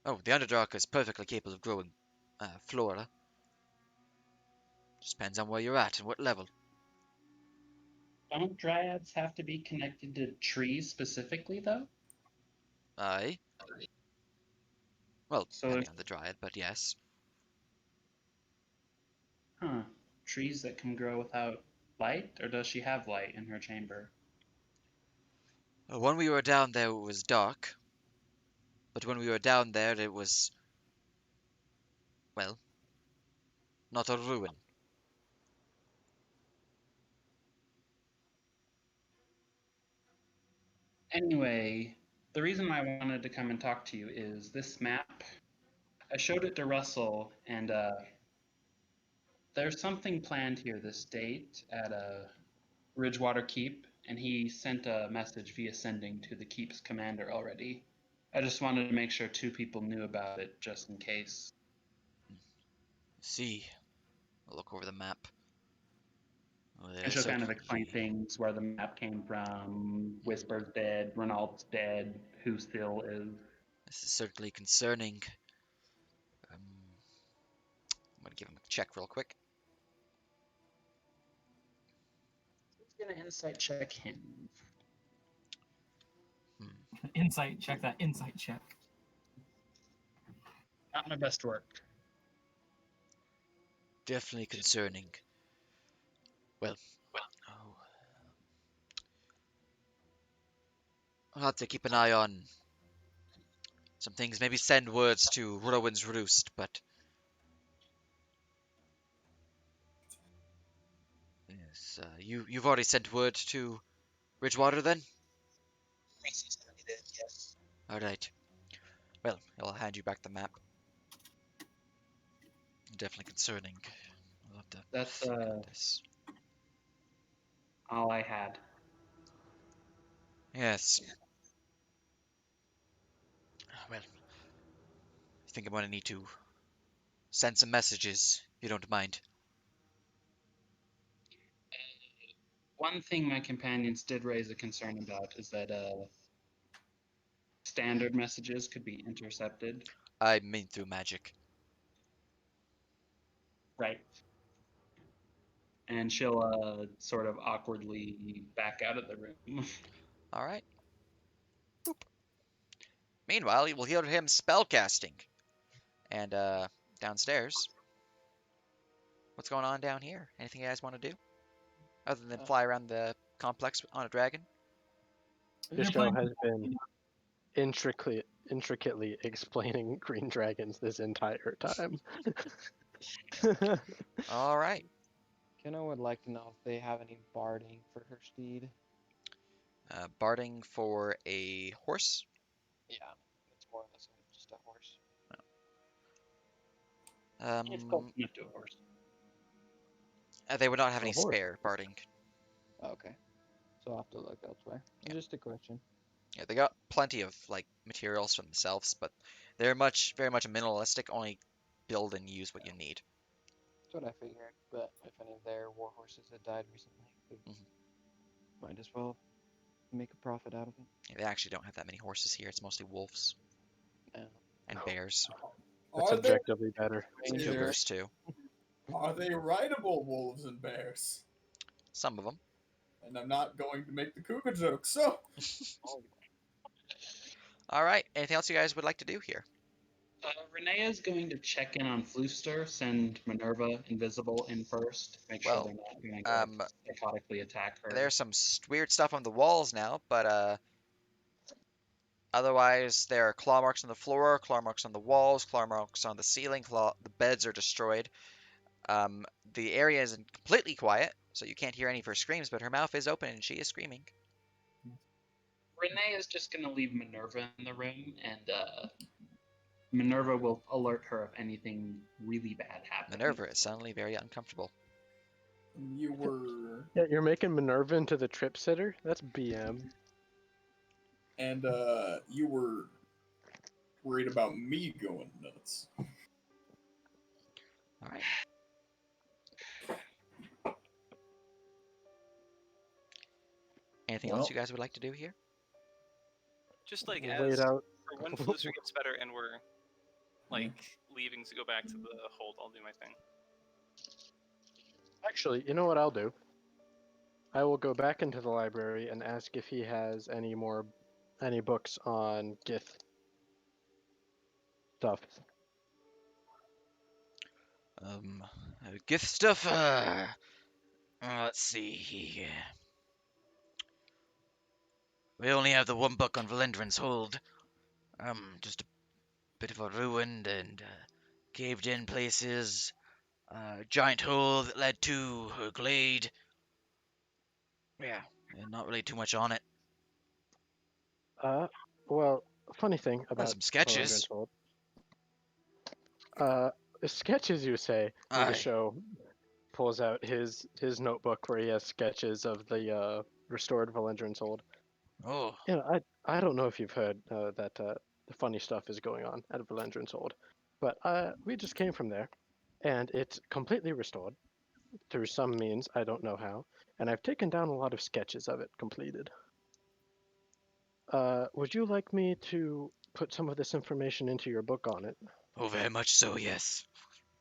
S1: Oh, the Underdark is perfectly capable of growing flora. Just depends on where you're at and what level.
S4: Don't dryads have to be connected to trees specifically, though?
S1: Aye. Well,
S4: So
S1: depending
S4: there's,
S1: on the dryad, but yes.
S4: huh, trees that can grow without light? Or does she have light in her chamber?
S1: When we were down there, it was dark. But when we were down there, it was, well, not a ruin.
S4: Anyway, the reason I wanted to come and talk to you is this map. I showed it to Russell, and there's something planned here this date at Ridgewater Keep, and he sent a message via sending to the Keep's commander already. I just wanted to make sure two people knew about it, just in case.
S1: See, I'll look over the map. Well,
S4: And
S1: there's
S4: she'll kind of
S1: certainly.
S4: explain things, where the map came from, Whisper's dead, Renault's dead, who still is.
S1: This is certainly concerning. I'm gonna give him a check real quick.
S4: Let's get an insight check him.
S5: Insight check, that insight check.
S4: Not my best work.
S1: Definitely concerning. Well, oh, I'll have to keep an eye on some things. Maybe send words to Rowan's Roost, but yes, you've already sent word to Ridgewater then?
S4: Yes.
S1: All right. Well, I'll hand you back the map. Definitely concerning. I'll have to
S4: That's
S1: think on this.
S4: all I had.
S1: Yes. Well, I think I'm gonna need to send some messages, if you don't mind.
S4: One thing my companions did raise a concern about is that standard messages could be intercepted.
S1: I mean through magic.
S4: Right. And she'll sort of awkwardly back out of the room.
S1: All right. Boop. Meanwhile, we'll hear him spellcasting. And downstairs, what's going on down here? Anything you guys want to do other than fly around the complex on a dragon?
S7: Disco has been intricately explaining green dragons this entire time.
S1: All right.
S6: Kenna would like to know if they have any barding for her steed.
S1: Barding for a horse.
S6: Yeah, it's more or less just a horse.
S4: It's close enough to a horse.
S1: They would not have
S7: A
S1: any
S7: horse.
S1: spare barding.
S6: Okay, so I'll have to look elsewhere.
S1: Yeah.
S6: Just a question.
S1: Yeah, they got plenty of like materials for themselves, but they're very much minimalistic. Only build and use what you need.
S6: That's what I figured, but if any of their war horses had died recently, we might as well make a profit out of it.
S1: Yeah, they actually don't have that many horses here. It's mostly wolves
S6: Yeah.
S1: and bears.
S7: That's
S2: Are they,
S7: objectively better.
S1: Some
S6: Ranger.
S1: cougars too.
S2: are they rideable wolves and bears?
S1: Some of them.
S2: And I'm not going to make the cougar joke, so
S1: All right. Anything else you guys would like to do here?
S4: Renee is going to check in on Flooster, send Minerva Invisible in first, make sure
S1: Well,
S4: they're not going to like, psychotically attack her.
S1: There's some weird stuff on the walls now, but otherwise there are claw marks on the floor, claw marks on the walls, claw marks on the ceiling. The beds are destroyed. The area is completely quiet, so you can't hear any of her screams, but her mouth is open and she is screaming.
S4: Renee is just going to leave Minerva in the room, and Minerva will alert her if anything really bad happens.
S1: Minerva is suddenly very uncomfortable.
S2: you were
S7: Yeah, you're making Minerva into the trip sitter? That's BM.
S2: and you were worried about me going nuts.
S1: All right. Anything else you guys would like to do here?
S3: Just like
S7: We'll wait
S3: as
S7: out.
S3: for when Fluster gets better and we're like leaving to go back to the hold, I'll do my thing.
S7: Actually, you know what I'll do? I will go back into the library and ask if he has any books on Gith stuff.
S1: Gift stuff. Let's see. We only have the one book on Valendron's Hold. Just a bit of a ruined and caved-in places. Giant hole that led to her glade. Yeah, and not really too much on it.
S7: Well, funny thing about
S1: Some sketches.
S7: Valendron's Hold. Sketches, you say? And
S1: Aye.
S7: the show pulls out his notebook where he has sketches of the restored Valendron's Hold.
S1: Oh,
S7: You know, I don't know if you've heard that the funny stuff is going on at Valendron's Hold, but we just came from there, and it's completely restored through some means, I don't know how, and I've taken down a lot of sketches of it completed. Would you like me to put some of this information into your book on it.
S1: Oh, very much so, yes.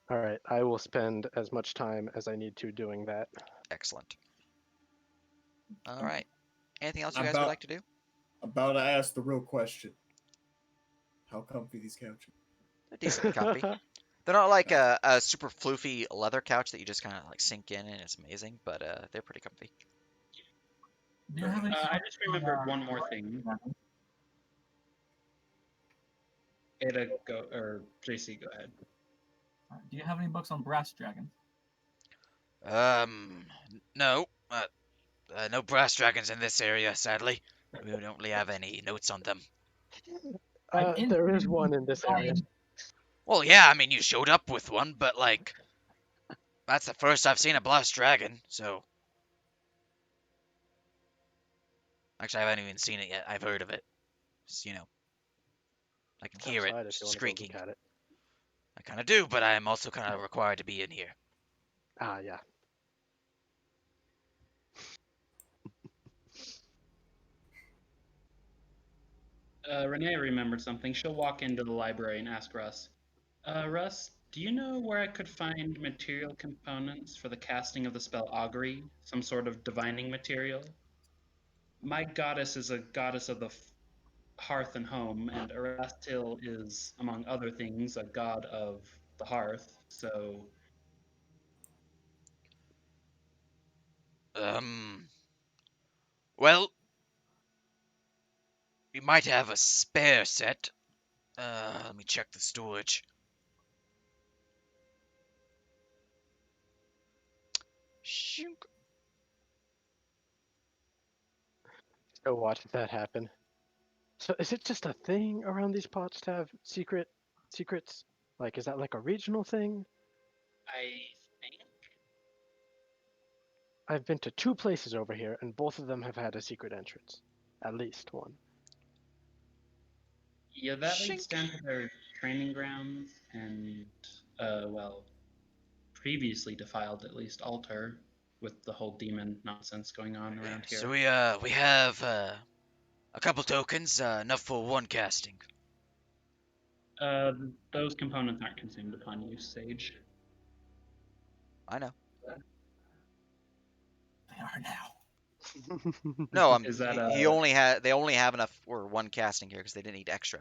S7: All right, I will spend as much time as I need to doing that.
S1: Excellent. All right. Anything else you
S2: I'm
S1: guys would like to do?
S2: about to ask the real question. How comfy these couches?
S1: They're decently comfy. They're not like a super floofy leather couch that you just kind of like sink in and it's amazing, but they're pretty comfy.
S5: Do you have any
S4: I just remembered one more thing. Ada, go, or JC, go ahead.
S5: Do you have any books on brass dragons?
S1: No. No brass dragons in this area, sadly. We don't really have any notes on them.
S7: There is one in this area.
S1: Well, yeah, I mean, you showed up with one, but like, that's the first I've seen a brass dragon, so. Actually, I haven't even seen it yet. I've heard of it. Just, I can hear it
S7: Outside if you want to go
S1: shrieking.
S7: look at it.
S1: I kind of do, but I am also kind of required to be in here.
S7: Ah, yeah.
S4: Renee remembered something. She'll walk into the library and ask Russ. Russ, do you know where I could find material components for the casting of the spell Augury? Some sort of divining material? My goddess is a goddess of the hearth and home, and Erastil is, among other things, a god of the hearth, so...
S1: Well, we might have a spare set. Let me check the storage. Shunk.
S7: So watch that happen. So is it just a thing around these pots to have secrets? Like, is that like a regional thing?
S4: I think...
S7: I've been to 2 places over here, and both of them have had a secret entrance. At least one.
S4: Yeah, that leads
S1: Shink.
S4: down to their training grounds, and, well, previously defiled, at least, altar, with the whole demon nonsense going on around here.
S1: So we have a couple tokens, enough for one casting.
S4: Those components aren't consumed upon use, Sage.
S1: I know.
S5: They are now.
S1: No,
S4: Is that
S1: he only had. They only have enough for one casting here because they didn't need extra.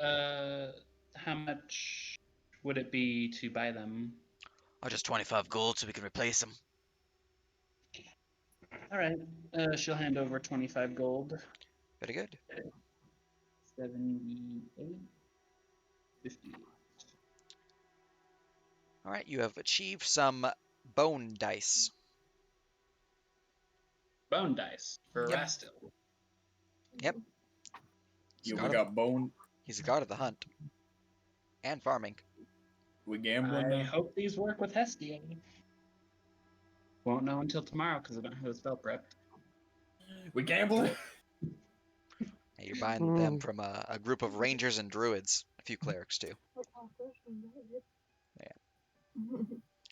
S4: How much would it be to buy them?
S1: Oh, just 25 gold so we can replace them.
S4: All right. She'll hand over 25 gold.
S1: Very good.
S4: 78, 50.
S1: All right, you have achieved some bone dice.
S4: Bone dice for
S1: Yep.
S4: Rastil.
S1: Yep.
S2: Yeah, we got bone.
S1: He's a god of the hunt and farming.
S2: We gambling
S4: I
S2: now.
S4: hope these work with Hestia. Won't know until tomorrow because I don't have the spell prepped.
S2: We gambling.
S1: And you're buying them from a group of rangers and druids, a few clerics too.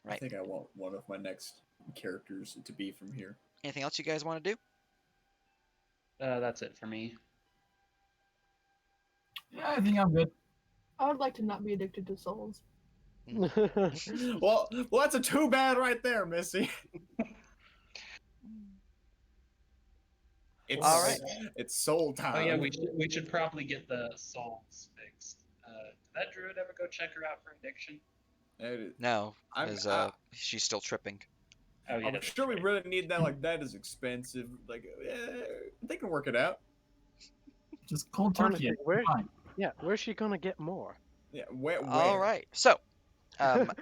S2: I
S1: Right.
S2: think I want one of my next characters to be from here.
S1: Anything else you guys want to do?
S4: That's it for me.
S5: Yeah, I think I'm good.
S8: I would like to not be addicted to souls.
S2: Well, that's a too bad right there, Missy. It's
S1: All right.
S2: It's soul time.
S4: Oh yeah, we should probably get the souls fixed. Did that druid ever go check her out for addiction?
S1: No,
S2: I'm-
S1: as she's still tripping.
S4: Oh yeah,
S2: I'm sure we really need that. Like, that is expensive. Like, they can work it out.
S5: Just cold turkey.
S7: Honestly, where's she gonna get more?
S2: Yeah, where?
S1: All right. So,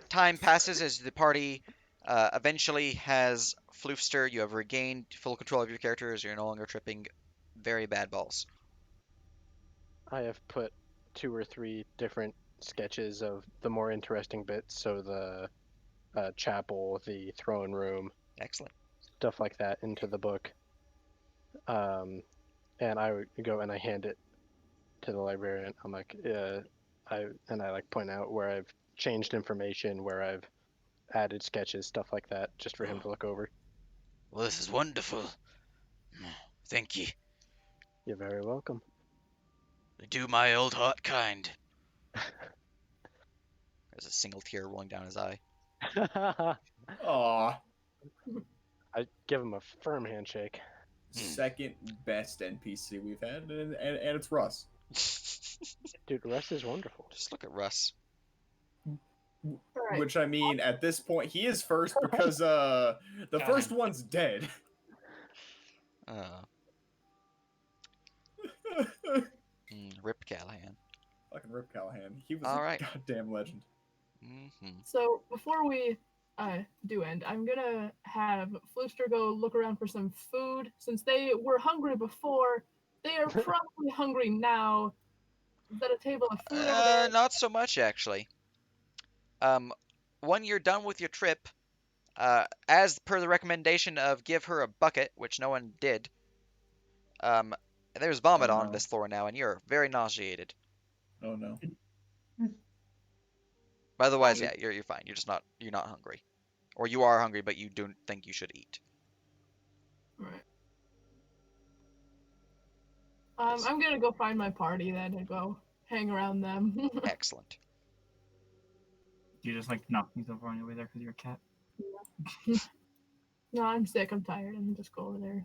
S1: time passes as the party eventually has Floofster. You have regained full control of your character as you're no longer tripping very bad balls.
S7: I have put 2 or 3 different sketches of the more interesting bits. So the chapel, the throne room,
S1: Excellent.
S7: stuff like that into the book. And I would go and I hand it to the librarian. I'm like, I like point out where I've changed information, where I've added sketches, stuff like that, just for him to look over.
S1: Well, this is wonderful. Thank ye.
S7: You're very welcome.
S1: Do my old heart kind. There's a single tear rolling down his eye.
S2: Aw.
S7: I give him a firm handshake.
S2: Second best NPC we've had, and it's Russ.
S7: Dude, Russ is wonderful.
S1: Just look at Russ.
S8: Alright.
S2: Which, I mean, at this point, he is first because the first one's dead.
S1: Rip Callahan.
S2: Fucking Rip Callahan. He was
S1: All
S2: a
S1: right.
S2: goddamn legend.
S8: So before we do end, I'm gonna have Flooster go look around for some food. Since they were hungry before, they are probably hungry now. Is that a table of food over there?
S1: Not so much, actually. When you're done with your trip, as per the recommendation of give her a bucket, which no one did, there's vomit
S2: Oh,
S1: on
S2: no.
S1: this floor now, and you're very nauseated.
S2: Oh no.
S1: But otherwise, yeah, you're fine. You're not hungry, or you are hungry, but you don't think you should eat.
S8: Right. I'm gonna go find my party then and go hang around them.
S1: Excellent.
S5: You just like knock things over on your way there because you're a cat.
S8: No, I'm sick. I'm tired. I'm just go over there.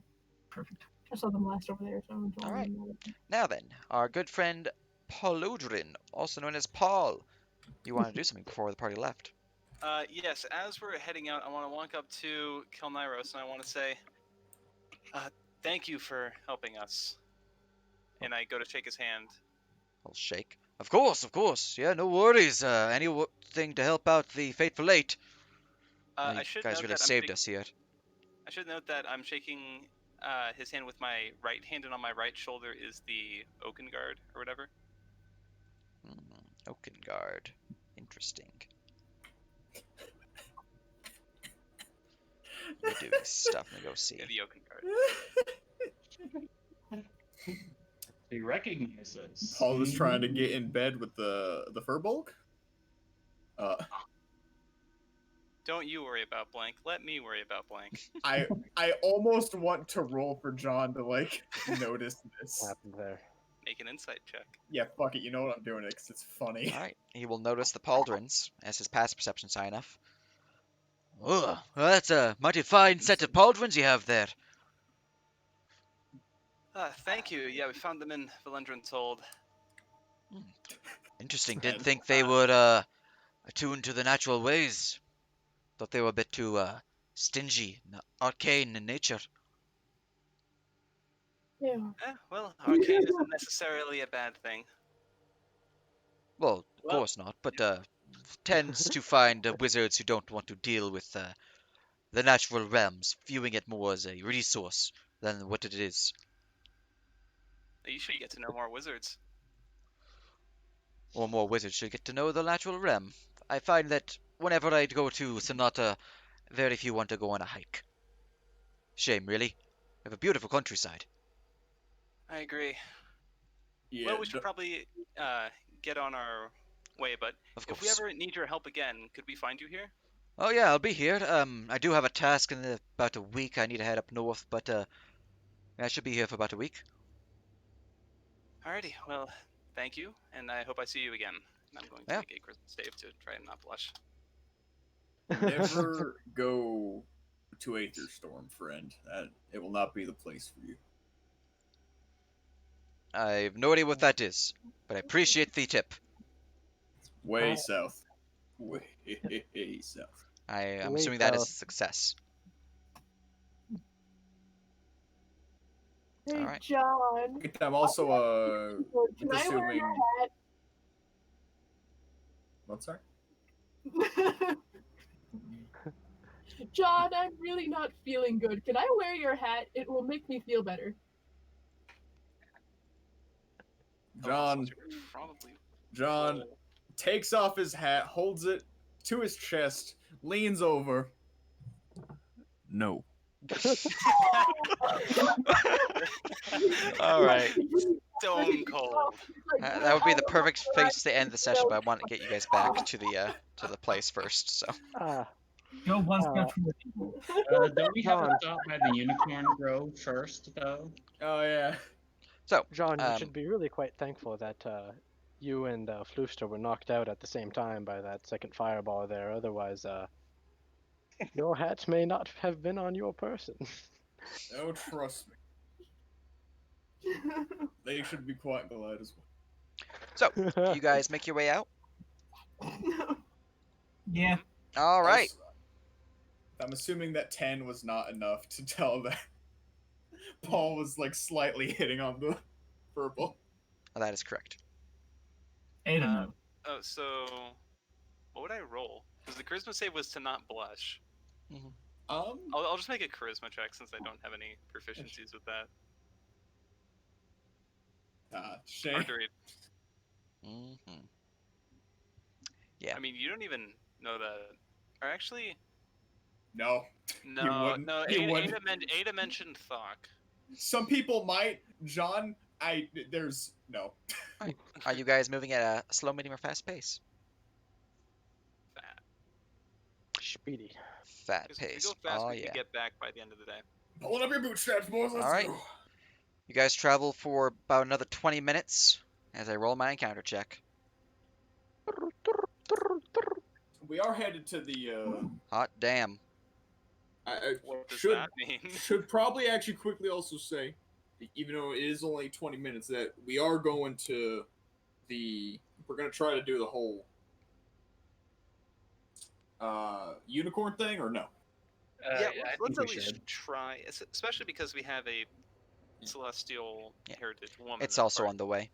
S5: Perfect.
S8: I saw them last over there, so I'm
S1: All right.
S8: going.
S1: Now then, our good friend Pauludrin, also known as Paul. You want to do something before the party left?
S3: Yes, as we're heading out, I want to walk up to Kelnyros and I want to say, thank you for helping us. And I go to shake his hand.
S1: I'll shake. Of course. Yeah, no worries. Anything to help out the Fateful Eight.
S3: I
S1: You
S3: should
S1: guys
S3: note
S1: really
S3: that
S1: saved us here.
S3: I should note that I'm shaking his hand with my right hand, and on my right shoulder is the Oaken Guard, or whatever.
S1: Oaken Guard. Interesting. You're doing stuff. Let me go see.
S3: Yeah, the Oaken Guard.
S4: He recognizes.
S2: Paul is trying to get in bed with the Furbolg.
S3: Don't you worry about blank. Let me worry about blank.
S2: I almost want to roll for John to like notice this.
S7: What happened there?
S3: Make an insight check.
S2: Yeah, fuck it. You know what I'm doing it because it's funny.
S1: All right. He will notice the pauldrons as his past perception's high enough. Oh, well, that's a mighty fine set of pauldrons you have there.
S3: Thank you. Yeah, we found them in Valendron's hold.
S1: Interesting. Didn't think they would attuned to the natural ways. Thought they were a bit too stingy, arcane in nature.
S8: Yeah.
S3: Well, arcane isn't necessarily a bad thing.
S1: Well, of
S3: Well-
S1: course not, but tends to find wizards who don't want to deal with the natural realms, viewing it more as a resource than what it is.
S3: You should get to know more wizards.
S1: Or more wizards should get to know the natural realm. I find that whenever I go to Sonata, very few want to go on a hike. Shame, really. We have a beautiful countryside.
S3: I agree.
S2: Yeah.
S3: Well, we should probably get on our way, but
S1: Of
S3: if we
S1: course.
S3: ever need your help again, could we find you here?
S1: Oh yeah, I'll be here. I do have a task in about a week. I need to head up north, but I should be here for about a week.
S3: Alrighty, well, thank you, and I hope I see you again. And I'm going to
S1: Yeah.
S3: make a Christmas save to try and not blush.
S2: Never go to Aetherstorm, friend. It will not be the place for you.
S1: I have no idea what that is, but I appreciate the tip.
S2: Way south. Way south.
S1: I'm
S7: Way
S1: assuming that is a
S7: south.
S1: success.
S8: Hey,
S1: Alright.
S8: John.
S2: I'm also
S8: Can I wear your hat?
S2: What, sorry?
S8: John, I'm really not feeling good. Can I wear your hat? It will make me feel better.
S2: John
S3: Probably.
S2: John takes off his hat, holds it to his chest, leans over. No.
S1: All right.
S3: Stone cold.
S1: That would be the perfect place to end the session, but I want to get you guys back to the place first. So,
S7: Ah,
S5: Go one step from the people.
S4: Don't we have a
S7: John.
S4: stop by the unicorn grove first, though?
S2: Oh yeah.
S1: So,
S7: John, you should be really quite thankful that you and Flooster were knocked out at the same time by that second fireball there. Otherwise, your hat may not have been on your person.
S2: Oh, trust me. They should be quite glad as well.
S1: so you guys make your way out.
S5: Yeah.
S1: All right.
S2: I'm assuming that 10 was not enough to tell that Paul was like slightly hitting on the verbal.
S1: Oh, that is correct.
S5: Aiden, no.
S3: Oh, so what would I roll? Because the charisma save was to not blush. I'll just make a charisma check since I don't have any proficiencies with that.
S2: Shame.
S3: Hard to read.
S1: Yeah.
S3: I mean, you don't even know that. Or actually,
S2: No.
S3: no.
S2: He wouldn't.
S3: Ada mentioned Thok.
S2: Some people might. John, there's no.
S1: Are you guys moving at a slow, medium, or fast pace?
S3: Fat.
S7: Speedy.
S1: Fat
S3: If we
S1: pace.
S3: go fast,
S1: Oh
S3: we
S1: yeah.
S3: can get back by the end of the day.
S2: Pulling up your bootstraps, boys. Let's
S1: All right.
S2: go.
S1: You guys travel for about another 20 minutes as I roll my encounter check.
S2: We are headed to the.
S1: Hot damn.
S3: What does
S2: should
S3: that mean?
S2: should probably actually quickly also say, even though it is only 20 minutes, that we are going to we're going to try to do the whole unicorn thing, or no?
S3: Yeah,
S4: I
S3: let's
S4: think
S3: at
S4: we
S3: least
S4: should.
S3: try, especially because we have a celestial heritage woman.
S1: It's also on the way.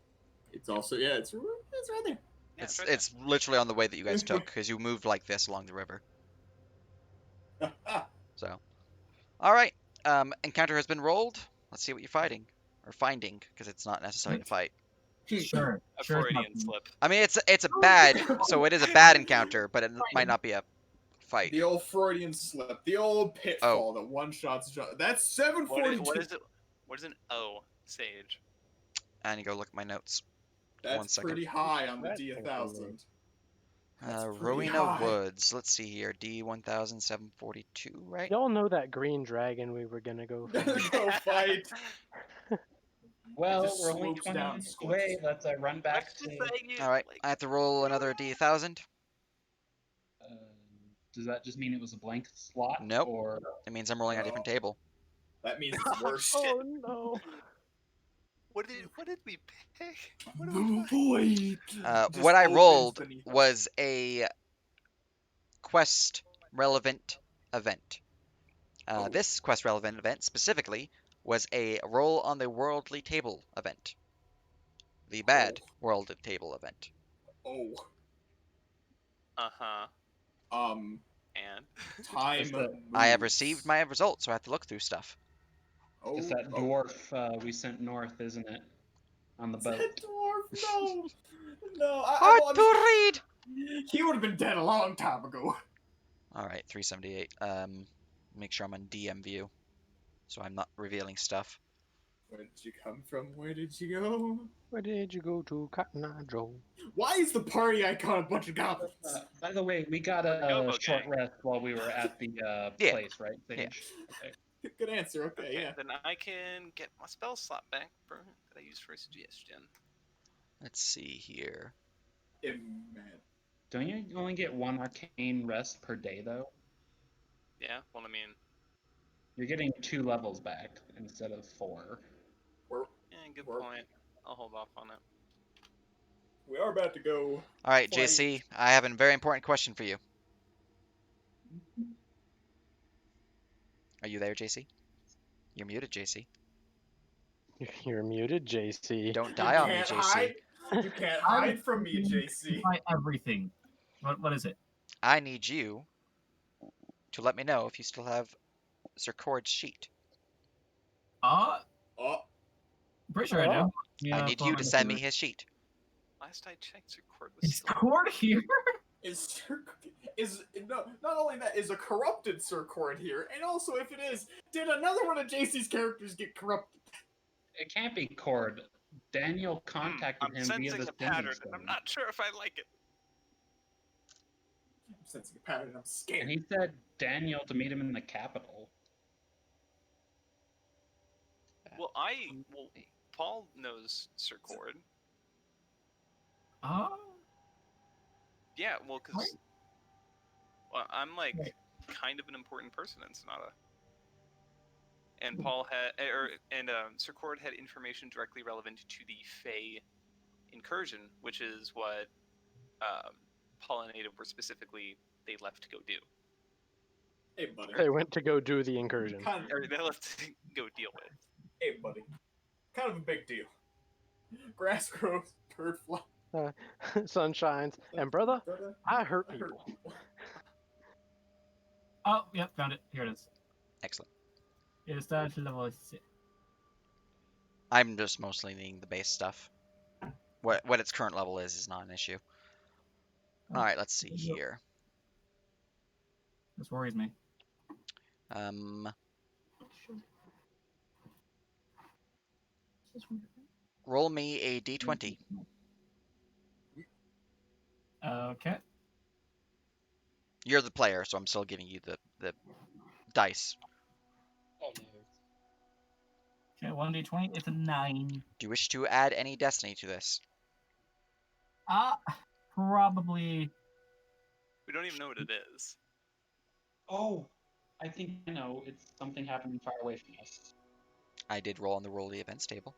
S2: It's also it's right there.
S3: Yeah,
S1: It's literally on the way that you guys took because you moved like this along the river. So, all right. Encounter has been rolled. Let's see what you're fighting or finding because it's not necessary to fight.
S5: Sure.
S3: a
S5: Sure. it's not-
S3: Freudian slip.
S1: I mean, it's a bad, so it is a bad encounter, but it might not be a fight.
S2: The old Freudian slip, the old pitfall that one shots John. That's 742.
S3: What is it? What is an O sage?
S1: I need to go look at my notes.
S2: That's
S1: 1 second.
S2: pretty high on the
S7: That's
S2: D1000. That's pretty
S1: Rowena
S2: high.
S1: Woods. Let's see here. D1742, right?
S7: Y'all know that green dragon we were gonna go for.
S2: Go fight.
S4: Well,
S2: just
S4: we're only
S2: swoops
S4: 20
S2: down,
S4: minutes away. Let's run back to.
S1: All right. I have to roll another D1000.
S4: Does that just mean it was a blank slot?
S1: Nope.
S4: Or
S1: It means I'm rolling a different table.
S2: That means it's worse.
S7: Oh no.
S3: What did we pick? What did
S2: Oh
S3: we find?
S2: boy. Just
S1: What I
S2: opens
S1: rolled
S2: beneath us.
S1: was a quest relevant event. This quest relevant event specifically was a roll on the worldly table event. The bad world table event.
S2: Oh.
S3: Uh-huh.
S2: Um.
S3: And
S2: Time.
S1: I have
S2: moves.
S1: received my results, so I have to look through stuff.
S2: Oh,
S4: it's that dwarf we sent north, isn't it? On the boat.
S2: That dwarf. No. No.
S1: Hard to read!
S2: He would have been dead a long time ago.
S1: Alright, 378. Make sure I'm on DM view, so I'm not revealing stuff.
S2: Where did you come from? Where did you go?
S7: Where did you go to, Cotton Eye Joe?
S2: Why is the party icon a bunch of goblins?
S4: By the way, we got
S3: Go,
S4: a short
S3: gang.
S4: rest while we were at the
S1: Yeah.
S4: place, right? Sage?
S1: Yeah.
S4: Okay.
S2: Good answer. Okay, yeah.
S3: then I can get my spell slot back that I used for a suggestion.
S1: Let's see here.
S2: Man.
S4: Don't you only get one arcane rest per day, though?
S3: Yeah. Well, I mean,
S4: You're getting 2 levels back instead of 4.
S3: good
S2: Work.
S3: point. I'll hold off on it.
S2: We are about to go.
S1: Alright,
S2: Fight.
S1: JC, I have a very important question for you. Are you there, JC? You're muted, JC.
S7: You're muted, JC.
S1: Don't die on me,
S2: can't
S1: JC.
S2: hide. You can't hide from me, JC.
S5: Buy everything. What is it?
S1: I need you to let me know if you still have Sir Cord's sheet.
S2: Oh,
S5: Pretty sure I do.
S1: I need you to send me his sheet.
S3: Last I checked, Sir Cord was
S5: Is
S3: still.
S5: Cord here?
S2: is no, not only that, is a corrupted Sir Cord here, and also if it is, did another one of JC's characters get corrupted?
S4: It can't be Cord. Daniel contacted
S3: I'm
S4: him via
S3: sensing
S4: the
S3: a pattern,
S4: Sending
S3: and I'm
S4: Stone.
S3: not sure if I like it.
S2: sensing a pattern. I'm
S4: And
S2: scared.
S4: he said Daniel to meet him in the capital.
S3: Well, Paul knows Sir Cord.
S5: Oh,
S3: Yeah, well, because I'm like
S5: Right.
S3: kind of an important person in Sonata. And
S5: Hmm.
S3: Paul Sir Cord had information directly relevant to the Fey incursion, which is what Paul and Ada were specifically they left to go do.
S2: Hey, buddy.
S7: They went to go do the incursion.
S2: Kind of,
S3: Or they left to go deal with.
S2: hey, buddy. Kind of a big deal. Grass grows, bird flies.
S7: Sun shines, and brother, I hurt
S2: I hurt
S7: people.
S2: people.
S5: oh, yep, found it. Here it is.
S1: Excellent.
S5: It is started to level 6.
S1: I'm just mostly needing the base stuff. What its current level is not an issue.
S5: Oh,
S1: All right, let's see
S5: yep.
S1: here.
S5: This worries me.
S1: Roll me a d20.
S5: Okay.
S1: You're the player, so I'm still giving you the dice.
S4: Oh no.
S5: Okay, 1d20. It's a 9.
S1: Do you wish to add any destiny to this?
S5: Probably.
S3: We don't even know what it is.
S4: Oh, I think I know. It's something happening far away from us.
S1: I did roll on the roll the events table.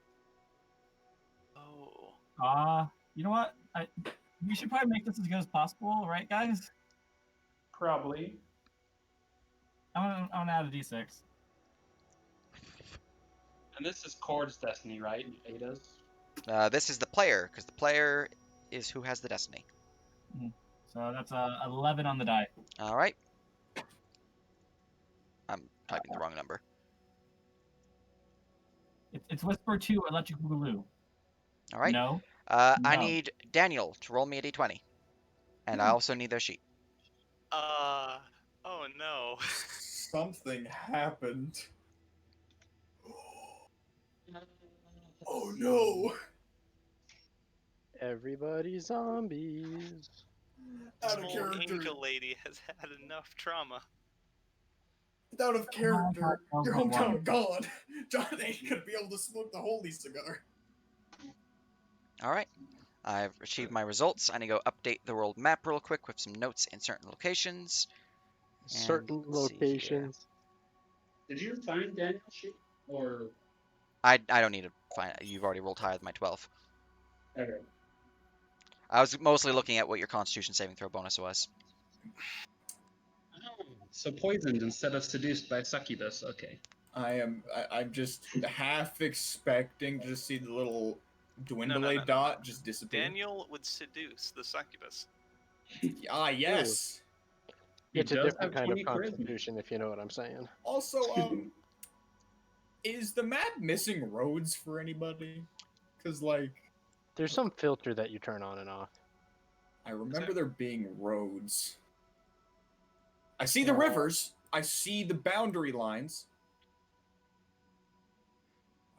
S3: Oh.
S5: You know what? We should probably make this as good as possible, right, guys?
S4: Probably.
S5: I'm gonna add a d6.
S4: And this is Cord's destiny, right? And Ada's.
S1: This is the player, because the player is who has the destiny.
S5: So that's 11 on the die.
S1: All right. I'm typing the wrong number.
S5: It's Whisper 2 Electric Boogaloo.
S1: All right.
S5: No.
S1: I
S5: No.
S1: need Daniel to roll me a d20. And I also need their sheet.
S3: Oh no.
S2: Something happened. Oh no!
S7: Everybody zombies.
S2: Out
S3: This
S2: of
S3: whole
S2: character.
S3: angel lady has had enough trauma.
S2: Out of character. Your hometown
S5: one.
S2: gone. John ain't gonna be able to smoke the holy cigar.
S1: All right. I've achieved my results. I need to go update the world map real quick with some notes in certain locations.
S7: Certain
S1: let's see here.
S7: locations.
S4: Did you find Daniel's sheet? Or.
S1: I don't need to find it. You've already rolled higher than my 12.
S4: Okay.
S1: I was mostly looking at what your Constitution saving throw bonus was.
S4: Oh, so poisoned instead of seduced by succubus. Okay.
S2: I'm just half expecting to just see the little dwindle
S3: No.
S2: dot just disappear.
S3: Daniel would seduce the succubus.
S2: Ah, yes.
S4: He
S7: It's a
S4: does
S7: different
S4: have
S7: kind of
S4: 20 charisma.
S7: constitution, if you know what I'm saying.
S2: Also, is the map missing roads for anybody? Because, like,
S7: There's some filter that you turn on and off.
S2: I remember there being roads. I see the rivers. I see the boundary lines.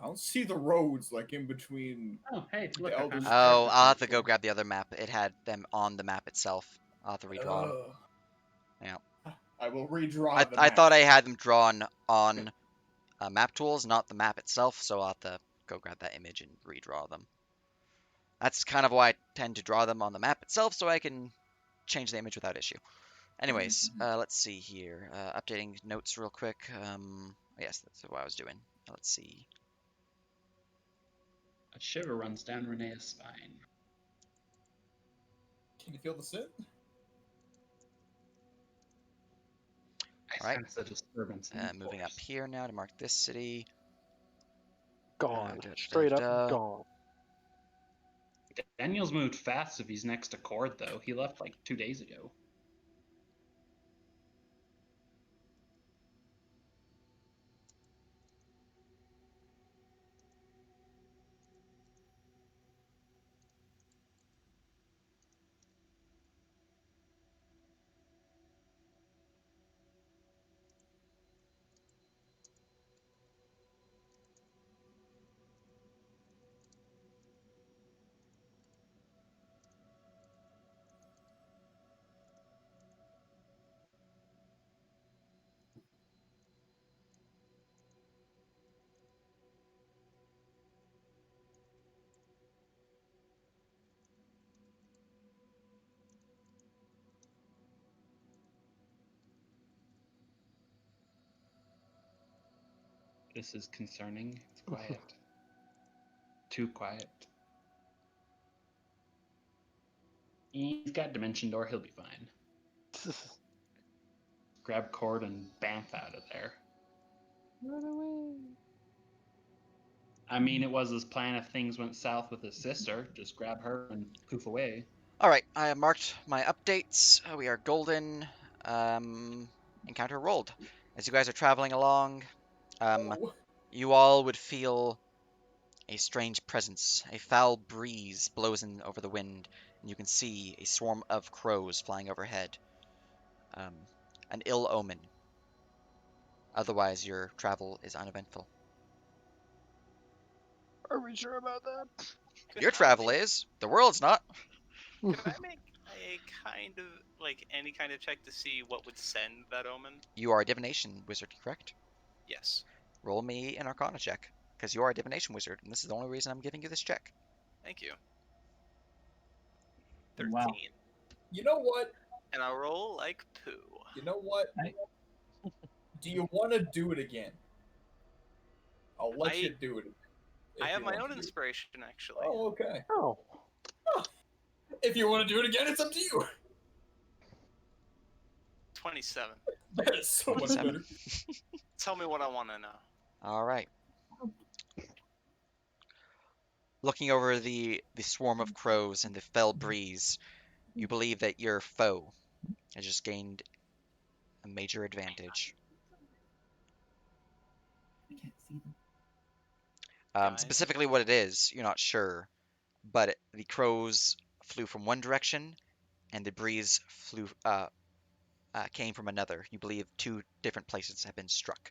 S2: I don't see the roads, like, in between.
S4: Oh, hey, look.
S2: The
S4: I
S2: elders-
S4: found
S1: Oh,
S4: the
S1: I'll have to
S4: character.
S1: go grab the other map. It had them on the map itself. I'll have to redraw them. Yeah.
S2: I will redraw
S1: I
S2: the map.
S1: thought I had them drawn on map tools, not the map itself, so I'll have to go grab that image and redraw them. That's kind of why I tend to draw them on the map itself, so I can change the image without issue. Anyways, let's see here. Updating notes real quick. Yes, that's what I was doing. Let's see.
S4: A shiver runs down Renee's spine.
S2: Can you feel the sit?
S4: I
S1: All right.
S4: sense a disturbance. in the
S1: Moving up
S4: force.
S1: here now to mark this city.
S7: Gone.
S1: Da, da,
S7: Straight
S1: da,
S7: up
S1: da.
S7: gone.
S4: Daniel's moved fast if he's next to Cord, though. He left like 2 days ago. This is concerning. It's quiet. Too quiet. He's got Dimension Door. He'll be fine. Grab Cord and bamf out of there.
S6: Run away.
S4: I mean, it was his plan if things went south with his sister. Just grab her and poof away.
S1: All right, I have marked my updates. We are golden. Encounter rolled. As you guys are traveling along,
S2: Oh,
S1: you all would feel a strange presence. A foul breeze blows in over the wind, and you can see a swarm of crows flying overhead. An ill omen. Otherwise, your travel is uneventful.
S6: Are we sure about that?
S3: Could
S1: Your
S3: I
S1: travel
S3: make-
S1: is. The world's not.
S3: Could I make a kind of like any kind of check to see what would send that omen?
S1: You are a divination wizard, correct?
S3: Yes.
S1: Roll me an Arcana check, because you are a divination wizard, and this is the only reason I'm giving you this check.
S3: Thank you. 13.
S5: Wow.
S2: you know what?
S3: And I'll roll like poo.
S2: You know what?
S5: I-
S2: Do you want to do it again? I'll let
S3: I-
S2: you do it. if
S3: I have
S2: you
S3: my
S2: want
S3: own
S2: to do it.
S3: inspiration, actually.
S2: Oh, okay.
S7: Oh.
S2: If you want to do it again, it's up to you.
S3: 27.
S2: That is so much
S1: 27.
S2: better.
S3: Tell me what I want to know.
S1: All right. Looking over the swarm of crows and the fell breeze, you believe that your foe has just gained a major advantage.
S5: I can't see them.
S3: Guys.
S1: Specifically what it is, you're not sure, but the crows flew from one direction, and the breeze came from another. You believe two different places have been struck,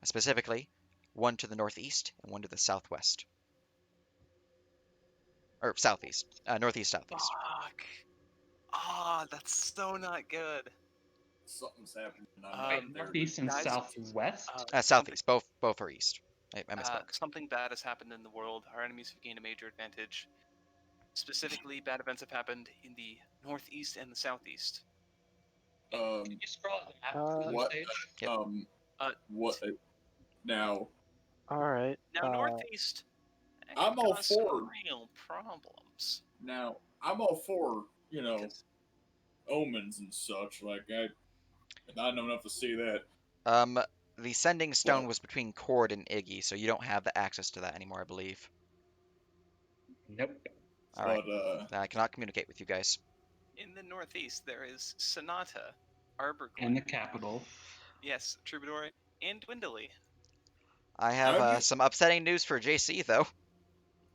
S1: specifically one to the northeast and one to the southwest, or southeast, northeast, southeast.
S3: Fuck. Ah, that's so not good.
S2: Something's happening. I'm
S3: Um,
S2: right there.
S4: Northeast and
S3: guys,
S4: southwest.
S1: Southeast, both are east. I misspoke.
S3: Something bad has happened in the world. Our enemies have gained a major advantage. Specifically, bad events have happened in the northeast and the southeast.
S4: Can you scroll up the map
S7: Uh,
S4: to the
S2: what?
S4: stage?
S1: Yep.
S2: What? Now,
S7: All right.
S3: Now, northeast. that
S2: I'm
S3: could
S2: all
S3: cause some
S2: for-
S3: real problems.
S2: I'm all for
S3: Because
S2: omens and such. Like I know enough to see that.
S1: The sending stone
S2: Well-
S1: was between Cord and Iggy, so you don't have the access to that anymore, I believe.
S4: Nope.
S1: All right.
S2: But
S1: I cannot communicate with you guys.
S3: in the northeast, there is Sonata, Arbor
S4: And the
S3: Glen,
S4: capital.
S3: yes, Troubadour, and Dwindley.
S1: I have
S2: Have you-
S1: some upsetting news for JC, though.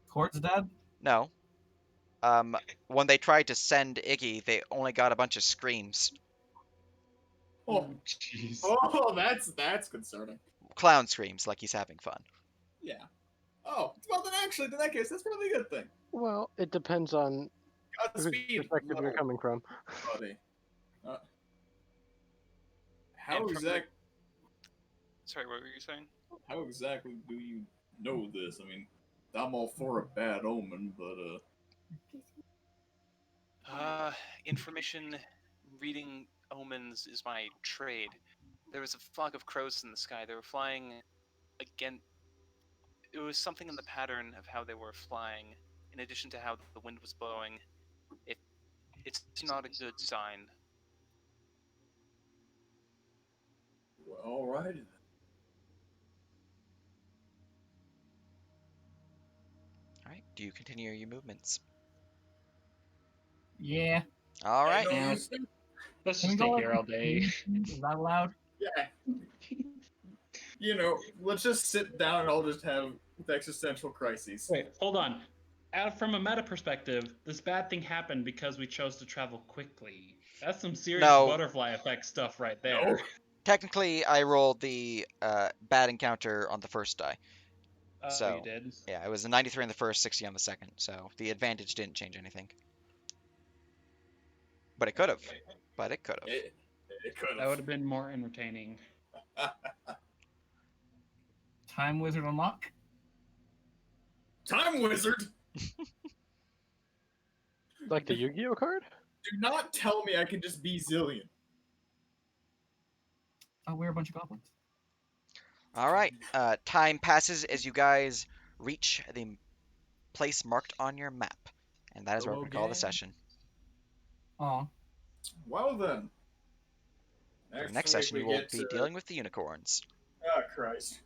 S5: Court's dead?
S1: No. When they tried to send Iggy, they only got a bunch of screams.
S2: oh,
S4: Jeez.
S2: that's concerning.
S1: Clown screams, like he's having fun.
S2: Yeah. Oh, well then actually, in that case, that's probably a good thing.
S7: Well, it depends on whose
S2: Godspeed,
S7: perspective you're
S2: little
S7: coming from.
S2: buddy. How
S3: And from the-
S2: exact?
S3: Sorry, what were you saying?
S2: How exactly do you know this? I mean, I'm all for a bad omen, but
S3: Information reading omens is my trade. There was a flock of crows in the sky. They were flying again. It was something in the pattern of how they were flying, in addition to how the wind was blowing. It's not a good sign.
S2: well, all right. then.
S1: All right. Do you continue your movements?
S5: Yeah.
S1: All right.
S2: I know
S4: Yeah.
S2: you say-
S4: Let's
S5: Can we
S4: just stay
S5: go
S4: here all day.
S5: Is that allowed?
S2: Yeah. Let's just sit down and I'll just have existential crises.
S4: Wait, hold on. From a meta perspective, this bad thing happened because we chose to travel quickly. That's some serious
S1: No.
S4: butterfly effect stuff right there.
S2: No.
S1: Technically, I rolled the bad encounter on the first die.
S4: Oh,
S1: So,
S4: you did.
S1: Yeah, it was a 93 on the first, 60 on the second, so the advantage didn't change anything. But it could have. But it could have.
S2: It could
S4: That would
S2: have.
S4: have been more entertaining.
S5: Time wizard unlock?
S2: Time Wizard!
S7: Like the Yu-Gi-Oh card?
S2: Do not tell me I can just be Zillion.
S5: Oh, we're a bunch of goblins.
S1: All right. Time passes as you guys reach the place marked on your map, and that is where we're
S2: Robo
S1: going to call the
S2: gang.
S1: session.
S5: Oh,
S2: Well then,
S1: For the
S2: next
S1: next
S2: week
S1: session,
S2: we
S1: you will
S2: get
S1: be
S2: to.
S1: dealing with the unicorns.
S2: Oh Christ!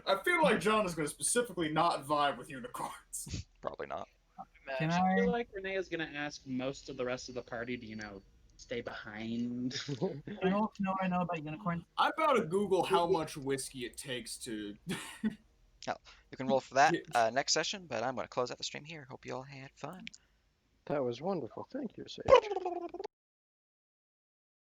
S2: I feel like John is going to specifically not vibe with unicorns.
S1: Probably not.
S5: can
S3: Imagine.
S4: I feel
S5: I?
S4: like Renee is gonna ask most of the rest of the party to, stay behind.
S5: Can I roll to know what I know about unicorns?
S2: I'm about to Google how much whiskey it takes to.
S1: Hell, you can roll for that
S2: Get-
S1: next session, but I'm going to close out the stream here. Hope you all had fun.
S7: That was wonderful. Thank you, Sage.